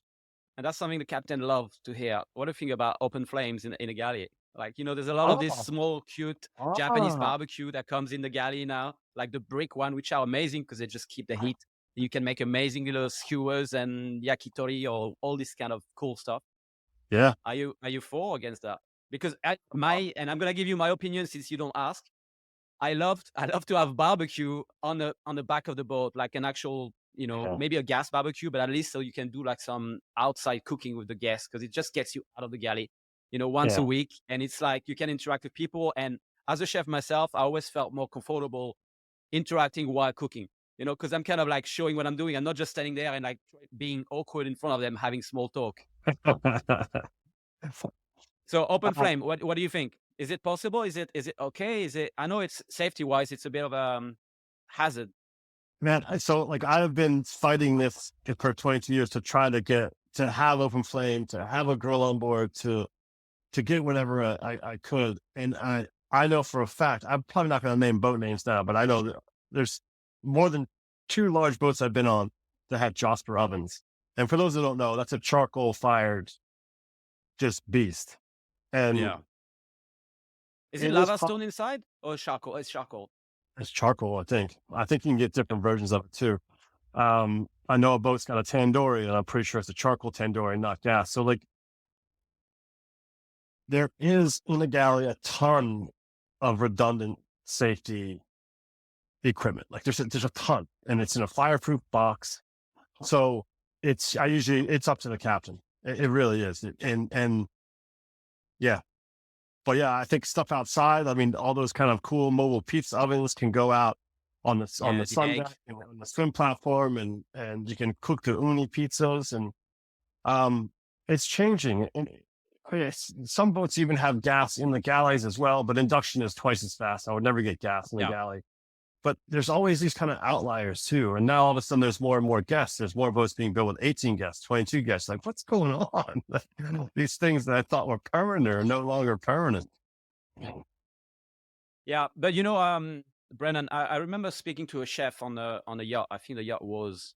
that's something the captain loves to hear. What do you think about open flames in a galley? Like, there's a lot of this Oh, small, cute Japanese ah, barbecue that comes in the galley now, like the brick one, which are amazing because they just keep the heat. You can make amazing little skewers and yakitori or all this kind of cool stuff. yeah. Are you for or against that? Because and I'm gonna give you my opinion since you don't ask. I love to have barbecue on the back of the boat, like an actual, Yeah. maybe a gas barbecue, but at least so you can do like some outside cooking with the guests because it just gets you out of the galley, once a Yeah. week, and it's like you can interact with people. And as a chef myself, I always felt more comfortable interacting while cooking, because I'm kind of like showing what I'm doing. I'm not just standing there and like being awkward in front of them having small talk. So open flame, what do you think? Is it possible? Is it okay? I know it's safety wise, it's a bit of a hazard. Man, so like I've been fighting this for 22 years to try to get to have open flame, to have a girl on board, to get whatever I could. And I know for a fact, I'm probably not going to name boat names now, but I know that there's more than 2 large boats I've been on that had Josper ovens. And for those who don't know, that's a charcoal fired just beast. And Yeah. Is it it is lava stone inside or charcoal? It's charcoal. it's charcoal, I think. I think you can get different versions of it too. I know a boat's got a tandoori, and I'm pretty sure it's a charcoal tandoori, not gas. So like there is in the galley a ton of redundant safety equipment. Like there's a ton, and it's in a fireproof box. So it's up to the captain. It really is. And yeah, but yeah, I think stuff outside. I mean, all those kind of cool mobile pizza ovens can go out on the Yeah, the sun egg. deck and on the swim platform, and you can cook the uni pizzas, and it's changing. And some boats even have gas in the galleys as well, but induction is twice as fast. I would never get gas in the Yeah. galley. But there's always these kind of outliers too. And now all of a sudden there's more and more guests. There's more boats being built with 18 guests, 22 guests. Like, what's going on? These things that I thought were permanent are no longer permanent. Yeah. But Brennan, I remember speaking to a chef on the yacht. I think the yacht was,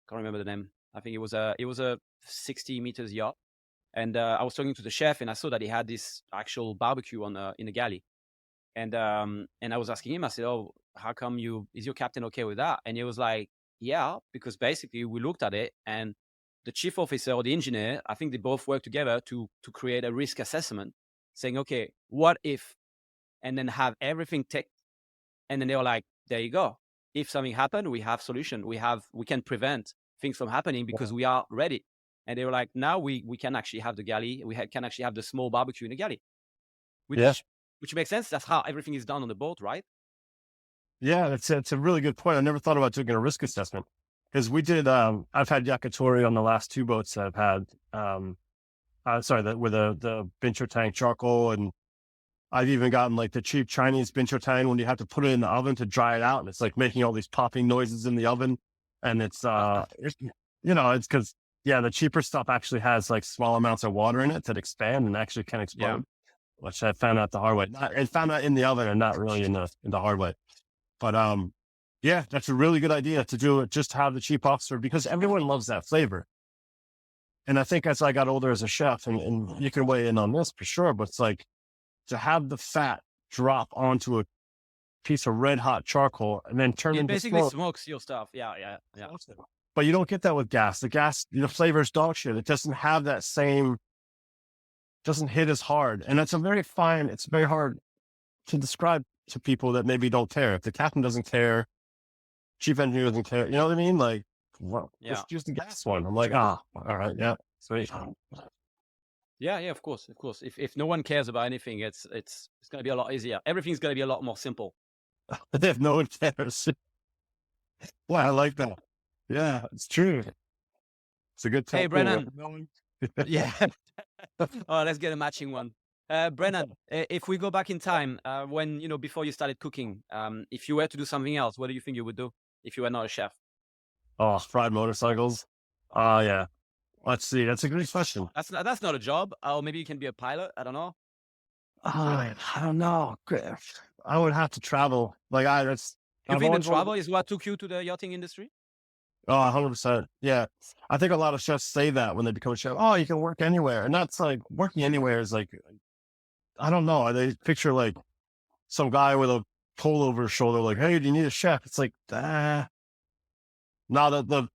can't remember the name. I think it was a 60 meters yacht. And I was talking to the chef and I saw that he had this actual barbecue in the galley. And I was asking him, I said, "Oh, how come is your captain okay with that?" And he was like, "Yeah, because basically we looked at it and the chief officer or the engineer, I think they both work together to create a risk assessment saying, okay, what if, and then have everything ticked. And then they were like, there you go. If something happened, we have solution. We can prevent things from happening because we are ready." And they were like, now we can actually have the galley. Can actually have the small barbecue in the galley, which makes sense. That's how everything is done on the boat, right? Yeah, it's a really good point. I never thought about doing a risk assessment because we did. I've had yakitori on the last 2 boats that I've had. With the bincho tank charcoal, and I've even gotten like the cheap Chinese bincho tank when you have to put it in the oven to dry it out, and it's like making all these popping noises in the oven, and it's because the cheaper stuff actually has like small amounts of water in it that expand and actually can explode, which I found out the hard way. I found out in the oven and not really in the hard way. But yeah, that's a really good idea to do it. Just have the cheap officer because everyone loves that flavor. And I think as I got older as a chef, and you can weigh in on this for sure, but it's like to have the fat drop onto a piece of red hot charcoal and then turn into basically smoke. smokes your stuff. Yeah. But you don't get that with gas. The gas, the flavor is dog shit. It doesn't have that same, doesn't hit as hard. And it's very hard to describe to people that maybe don't care. If the captain doesn't care, chief engineer doesn't care, you know what I mean? Like, well, let's use the gas one. I'm like, all right, yeah, sweet. Yeah, of course. If no one cares about anything, it's going to be a lot easier. Everything's going to be a lot more simple. If no one cares. Well, I like that. Yeah, it's true. It's a good time. Hey, Brennan. Yeah. Oh, let's get a matching one. Brennan, if we go back in time, when, before you started cooking, if you were to do something else, what do you think you would do if you were not a chef? Oh, fried motorcycles. Yeah. Let's see. That's a good question. That's not a job. Or maybe you can be a pilot. I don't know. I don't know. I would have to travel. You I've think the always wanted. travel is what took you to the yachting industry? Oh, 100%. Yeah. I think a lot of chefs say that when they become a chef. Oh, you can work anywhere. And that's like working anywhere is like, I don't know. They picture like some guy with a pole over his shoulder, like, hey, do you need a chef? It's like, no, the,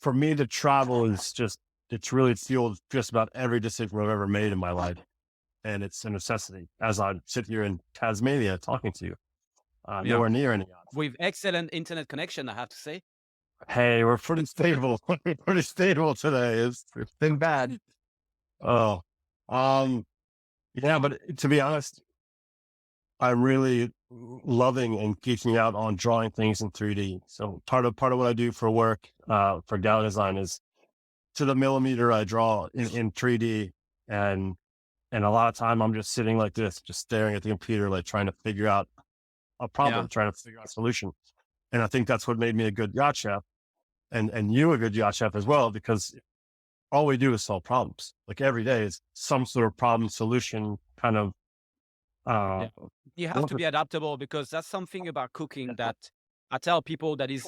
for me to travel is just, it's really fueled just about every decision I've ever made in my life. And it's a necessity as I sit here in Tasmania talking to you, nowhere near any yachts. With excellent internet connection, I have to say. Hey, we're pretty stable. We're pretty stable today. It's been bad. Oh, yeah, but to be honest, I'm really loving and geeking out on drawing things in 3D. So part of what I do for work, for galley design is to the millimeter I draw in 3D, and a lot of time I'm just sitting like this, just staring at the computer, like trying to figure out a problem, trying to figure out a solution. And I think that's what made me a good yacht chef, and you a good yacht chef as well, because all we do is solve problems. Like every day is some sort of problem solution kind of. You have to be adaptable, because that's something about cooking that I tell people that it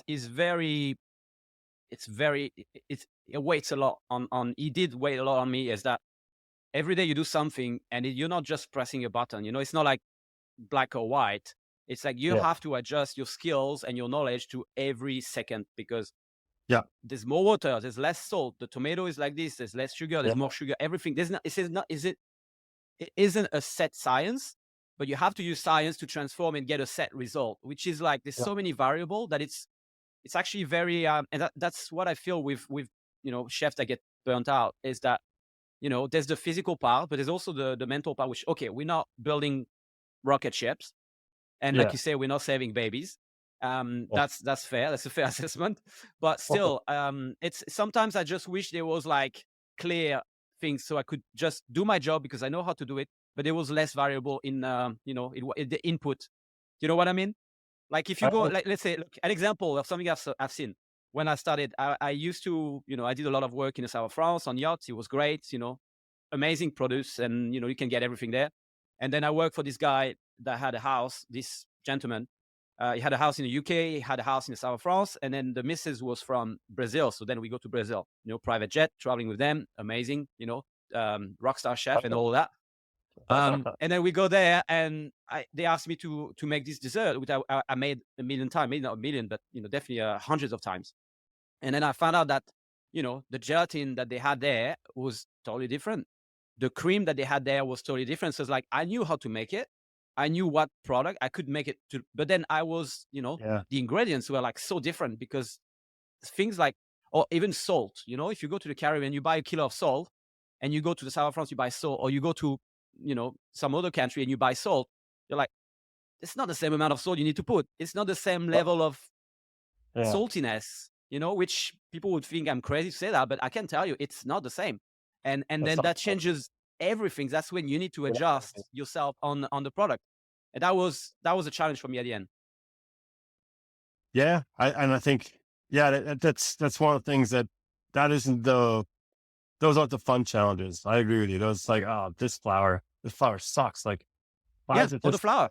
weighs a lot on. It did weigh a lot on me, is that every day you do something and you're not just pressing a button. It's not like black or white. It's like you have to adjust your skills and your knowledge to every second, because there's more water, there's less salt. The tomato is like this. There's less sugar. There's more sugar. Everything. It isn't a set science, but you have to use science to transform and get a set result, which is like there's so many variables that it's actually very and that's what I feel with chefs that get burnt out, is that there's the physical part, but there's also the mental part, which we're not building rocket ships, and like you say, we're not saving babies. That's fair. That's a fair assessment. But still, it's sometimes I just wish there was like clear things so I could just do my job because I know how to do it, but there was less variable in the input. You know what I mean? Like if you go, like let's say, look, an example of something I've seen. When I started, I used to, I did a lot of work in the south of France on yachts. It was great, amazing produce, and you can get everything there. And then I worked for this guy that had a house, this gentleman. He had a house in the UK, he had a house in the south of France, and then the missus was from Brazil. So then we go to Brazil, private jet, traveling with them, amazing, rock star chef and all that. And then we go there, and they asked me to make this dessert, which I made a million times, maybe not a million, but definitely hundreds of times. And then I found out that the gelatin that they had there was totally different. The cream that they had there was totally different. So it's like I knew how to make it. I knew what product I could make it to, but then I was, the ingredients were like so different, because things like, or even salt, if you go to the Caribbean, you buy a kilo of salt, and you go to the south of France, you buy salt, or you go to, some other country and you buy salt, you're like, it's not the same amount of salt you need to put. It's not the same level of saltiness, which people would think I'm crazy to say that, but I can tell you it's not the same. And then that changes everything. That's when you need to adjust yourself on the product. And that was a challenge for me at the end. Yeah. I think, that's one of the things that isn't those aren't the fun challenges. I agree with you. Those like, oh, this flour sucks. Like, why is it the flour?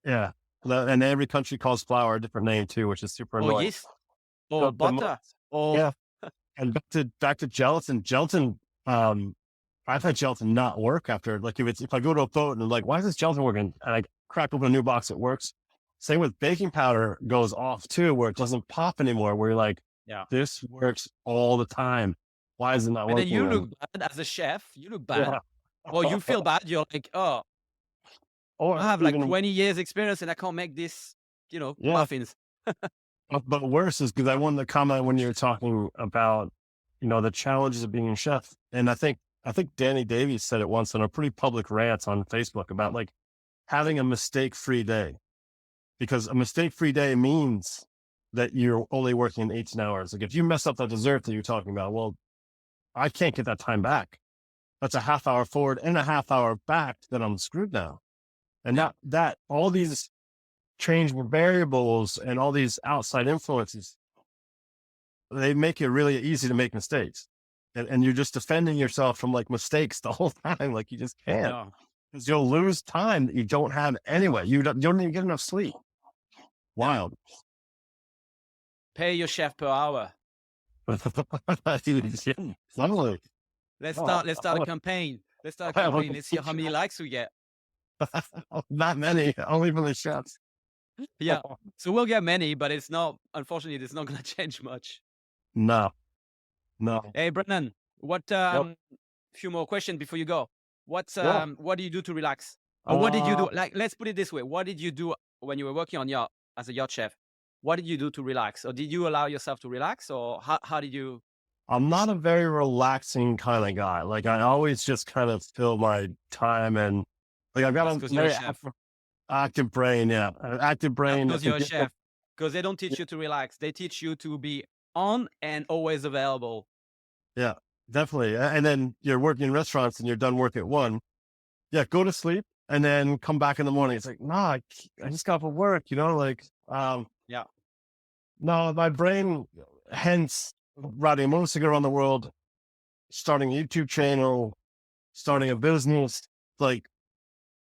Yeah. And every country calls flour a different name too, which is super annoying. Yeast, or butter, or And back to gelatin. Gelatin, I've had gelatin not work after, like if I go to a boat and I'm like, why is this gelatin working? And I crack open a new box, it works. Same with baking powder, goes off too, where it doesn't pop anymore, where you're like, this works all the time. Why is it not working? And then you look bad as a chef. You look bad. Or you feel bad. You're like, I have like 20 years experience and I can't make this, muffins. But worse is because I wanted to comment when you were talking about, the challenges of being a chef. And I think Danny Davies said it once on a pretty public rant on Facebook about like having a mistake-free day, because a mistake-free day means that you're only working 18 hours. Like if you mess up that dessert that you're talking about, well, I can't get that time back. That's a half hour forward and a half hour back that I'm screwed now. And that all these change variables and all these outside influences, they make it really easy to make mistakes. and you're just defending yourself from like mistakes the whole time. Like you just can't, No. because you'll lose time that you don't have anyway. You don't even get enough sleep. Wild. Pay your chef per hour. Suddenly. Let's start a campaign. Let's see how many likes we get. Not many, only from the chefs. Yeah. So we'll get many, but unfortunately, it's not going to change much. No. Hey, Brennan, what, few more questions before you go. What do you do to relax? Or what did you do? Like, let's put it this way. What did you do when you were working on yacht as a yacht chef? What did you do to relax? Or did you allow yourself to relax? Or how did you? I'm not a very relaxing kind of guy. Like I always just kind of fill my time, and like I've got a very active brain. Yeah. An active brain. Because you're a chef. Because they don't teach you to relax. They teach you to be on and always available. Yeah, definitely. And then you're working in restaurants and you're done work at 1. Yeah. Go to sleep and then come back in the morning. It's like, nah, I just got off of work, like, yeah. No, my brain, hence riding a motorcycle around the world, starting a YouTube channel, starting a business. Like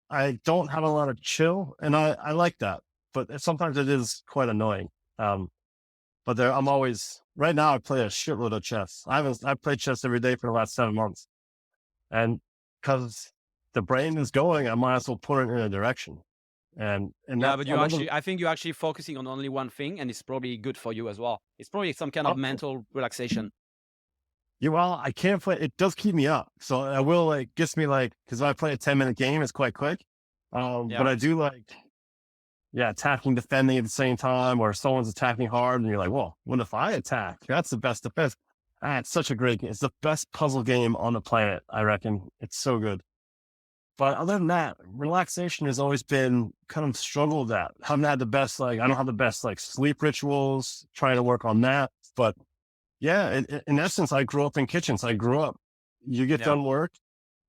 I don't have a lot of chill, and I like that, but sometimes it is quite annoying. But I'm always, right now I play a shitload of chess. I've played chess every day for the last 7 months, and because the brain is going, I might as well put it in a direction. And yeah, but I think you're actually focusing on only one thing, and it's probably good for you as well. It's probably some kind of mental relaxation. Yeah, well, I can't play. It does keep me up. So I will gets me because if I play a 10-minute game, it's quite quick. But I do attacking, defending at the same time, or someone's attacking hard and you're like, well, what if I attack? That's the best defense. It's such a great game. It's the best puzzle game on the planet, I reckon. It's so good. But other than that, relaxation has always been kind of struggled at. Haven't had the best, I don't have the best sleep rituals, trying to work on that. But yeah, in essence, I grew up in kitchens. You get done work,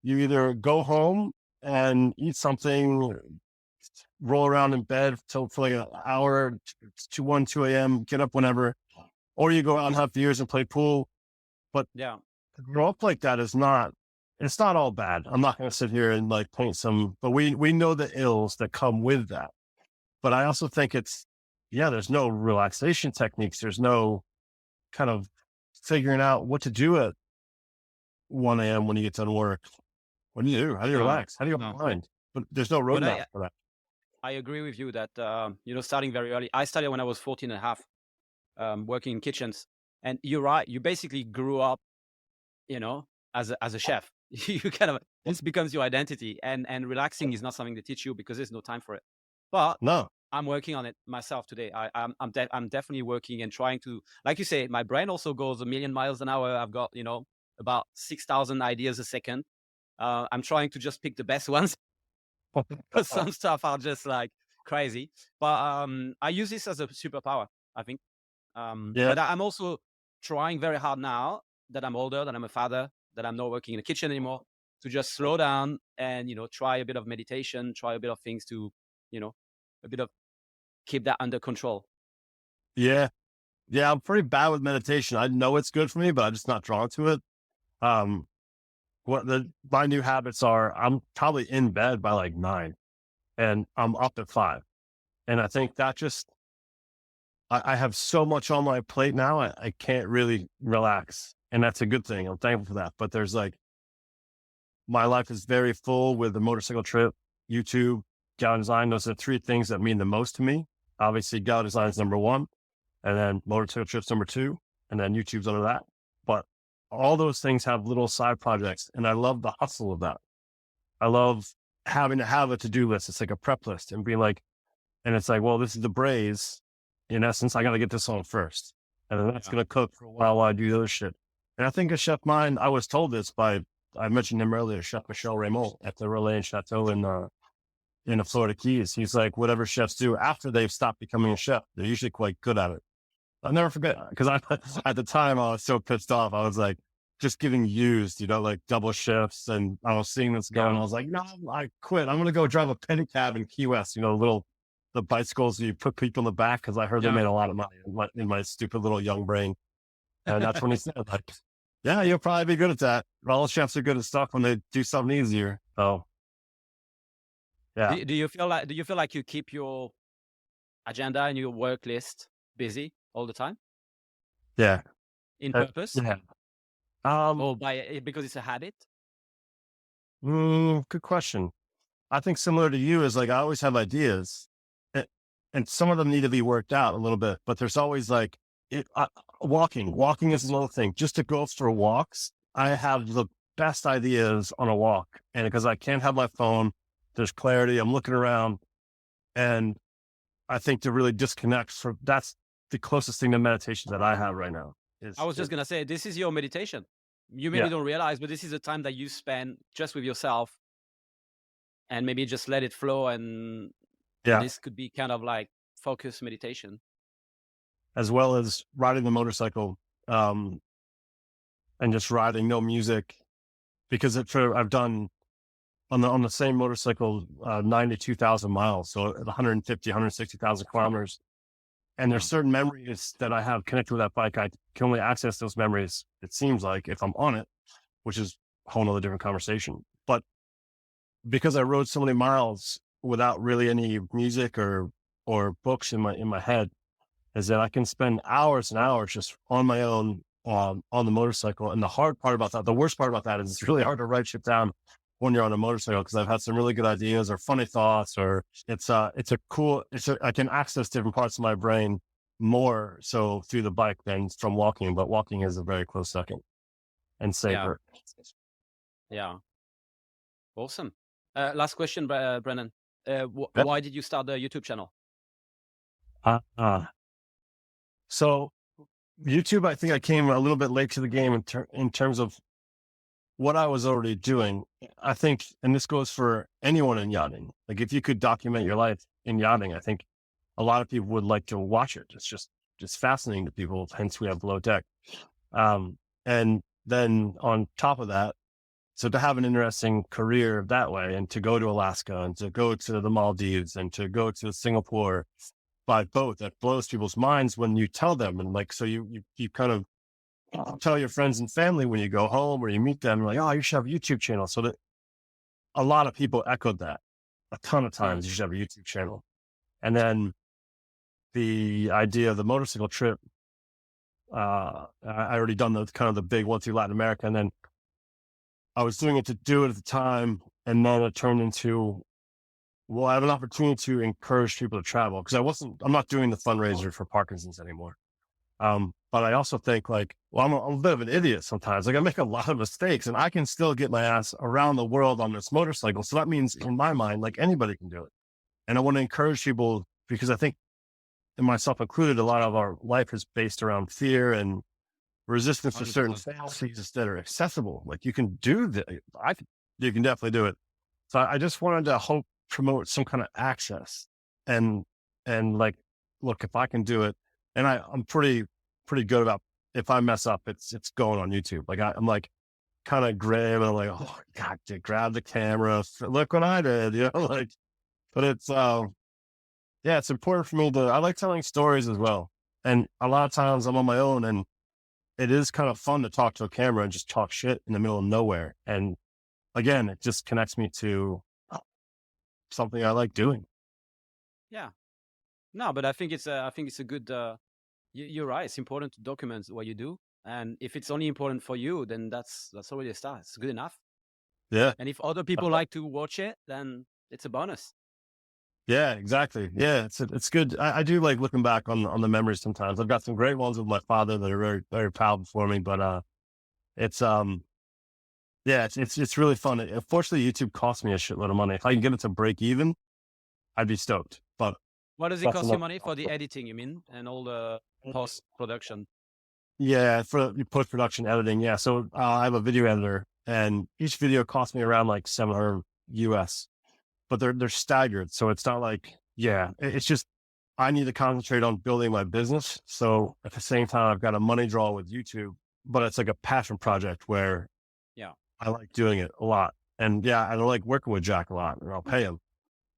you either go home and eat something, roll around in bed for like an hour to 1, 2 a.m., get up whenever, or you go out and have beers and play pool. But to grow up like that it's not all bad. I'm not going to sit here and paint but we know the ills that come with that. But I also think there's no relaxation techniques. There's no kind of figuring out what to do at 1 a.m. when you get done work. What do you do? How do you relax? How do you unwind? But there's no roadmap for that. I agree with you that, starting very early. I started when I was 14 and a half, working in kitchens. And you're right. You basically grew up, as a chef. You kind of, this becomes your identity, and relaxing is not something they teach you because there's no time for it. But no, I'm working on it myself today. I'm definitely working and trying to, like you say, my brain also goes a million miles an hour. I've got, about 6,000 ideas a second. I'm trying to just pick the best ones. Because some stuff are just crazy. But I use this as a superpower, I think. But I'm also trying very hard now that I'm older, that I'm a father, that I'm not working in the kitchen anymore, to just slow down and, try a bit of meditation, try a bit of things to, a bit of keep that under control. Yeah. Yeah. I'm pretty bad with meditation. I know it's good for me, but I'm just not drawn to it. My new habits are, I'm probably in bed by 9 and I'm up at 5. And I think that I have so much on my plate now. I can't really relax, and that's a good thing. I'm thankful for that. But there's my life is very full with the motorcycle trip, YouTube, gallery design. Those are 3 things that mean the most to me. Obviously gallery design is number 1, and then motorcycle trips number 2, and then YouTube's under that. But all those things have little side projects, and I love the hustle of that. I love having to have a to-do list. It's like a prep list, and being and it's well, this is the braise. In essence, I got to get this on first, and then that's going to cook for a while I do the other shit. And I think a chef mine, I was told this by, I mentioned him earlier, Chef Michel Raymond at the Relais and Chateau in the Florida Keys. He's whatever chefs do after they've stopped becoming a chef, they're usually quite good at it. I'll never forget, because at the time I was so pissed off. I was just getting used, double shifts, and I was seeing this going. I was no, I quit. I'm going to go drive a pedicab in Key West, the bicycles you put people in the back, because I heard they made a lot of money in my stupid little young brain. And that's when he said, Yeah, you'll probably be good at that. All chefs are good at stuff when they do something easier. So yeah, Do you feel like you keep your agenda and your work list busy all the time yeah, in purpose yeah. Um, or because it's a habit? good question. I think similar to you is like I always have ideas, and, and some of them need to be worked out a little bit. But there's always like walking. Walking is another thing. Just to go for walks, I have the best ideas on a walk, and because I can't have my phone, there's clarity. I'm looking around, and I think to really disconnect from that's the closest thing to meditation that I have right now. I was just gonna say, this is your meditation. You maybe Yeah, don't realize, but this is a time that you spend just with yourself and maybe just let it flow. And yeah, this could be kind of like focused meditation. as well as riding the motorcycle, um, and just riding, no music, because I've done on the same motorcycle 92,000 miles, so 150, 160,000 kilometers. And there's Yeah. certain memories that I have connected with that bike. I can only access those memories, it seems like, if I'm on it, which is a whole nother different conversation. But because I rode so many miles without really any music or books in my head, is that I can spend hours and hours just on my own on the motorcycle. And the hard part about that, the worst part about that is it's really hard to write shit down when you're on a motorcycle, because I've had some really good ideas or funny thoughts, or I can access different parts of my brain more so through the bike than from walking, but walking is a very close second and Yeah. safer. Yeah. Awesome. Last question, Brennan. Yep. Why did you start the YouTube channel? Uh, uh, so YouTube, I think I came a little bit late to the game in terms of what I was already doing. I think, and this goes for anyone in yachting, like if you could document your life in yachting, I think a lot of people would like to watch it. It's just fascinating to people. Hence we have Below Deck. And then on top of that, so to have an interesting career that way, and to go to Alaska and to go to the Maldives and to go to Singapore by boat, that blows people's minds when you tell them. And like, so you kind of tell your friends and family when you go home or you meet them, like, oh, you should have a YouTube channel. So that a lot of people echoed that a ton of Yeah. times. You should have a YouTube channel. And then the idea of the motorcycle trip, I already done the kind of the big one through Latin America. And then I was doing it to do it at the time. And then it turned into, well, I have an opportunity to encourage people to travel, because I'm not doing the fundraiser for Parkinson's anymore. But I also think like, well, I'm a bit of an idiot sometimes. Like I make a lot of mistakes and I can still get my ass around the world on this motorcycle. So that means in my mind, like anybody can do it. And I want to encourage people, because I think, and myself included, a lot of our life is based around fear and resistance to certain 100%. fantasies that are accessible. Like you can do that. You can definitely do it. So I just wanted to promote some kind of access and like, look, if I can do it, and I'm pretty good about, if I mess up, it's going on YouTube. Like I'm like kind of gray, and I'm like, oh God, to grab the camera, look what I did, like, but it's, yeah, it's important for me I like telling stories as well. And a lot of times I'm on my own, and it is kind of fun to talk to a camera and just talk shit in the middle of nowhere. And again, it just connects me to something I like doing. Yeah. No, but I think it's a good. You're right. It's important to document what you do, and if it's only important for you, then that's already a start. It's good enough. Yeah. And if other people like to watch it, then it's a bonus. Yeah, exactly. Yeah, it's good. I do like looking back on the memories sometimes. I've got some great ones with my father that are very, very proud for me, but it's yeah, it's really fun. Unfortunately, YouTube costs me a shitload of money. If I can get it to break even, I'd be stoked. But What does it that's cost you enough. money for the editing? You mean, and all the post production? Yeah, for post production editing. Yeah, so I have a video editor, and each video costs me around like 700 US, but they're staggered, so it's not like, yeah, it's just I need to concentrate on building my business. So at the same time, I've got a money draw with YouTube, but it's like a passion project where Yeah. I like doing it a lot. And yeah, I like working with Jack a lot, and I'll pay him.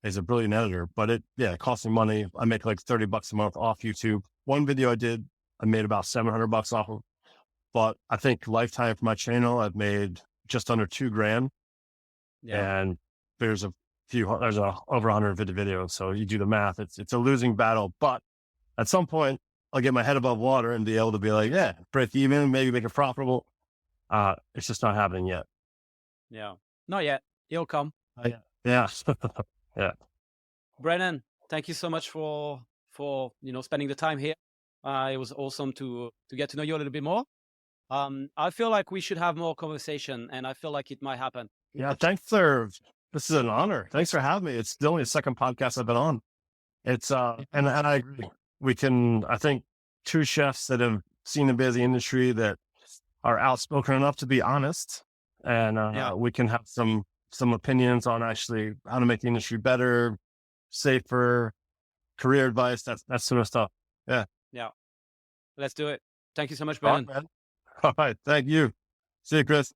He's a brilliant editor, but it costs me money. I make like $30 a month off YouTube. One video I did, I made about $700 off of. but I think lifetime for my channel, I've made just under $2,000, and there's over 150 videos. So you do the math, it's a losing battle, but at some point I'll get my head above water and be able to be like, yeah, break even, maybe make it profitable. It's just not happening yet. Yeah. Not yet. It'll come. Yeah. Yeah. Brennan, thank you so much for spending the time here. It was awesome to get to know you a little bit more. I feel like we should have more conversation, and I feel like it might happen. Yeah. This is an honor. Thanks for having me. It's the only second podcast I've been on. It's, and I agree. I think two chefs that have seen the busy industry that are outspoken enough to be honest, and we can have some opinions on actually how to make the industry better, safer, career advice, that sort of stuff. Yeah. Let's do it. Thank you so much, Brennan. All right. Thank you. See you, Chris.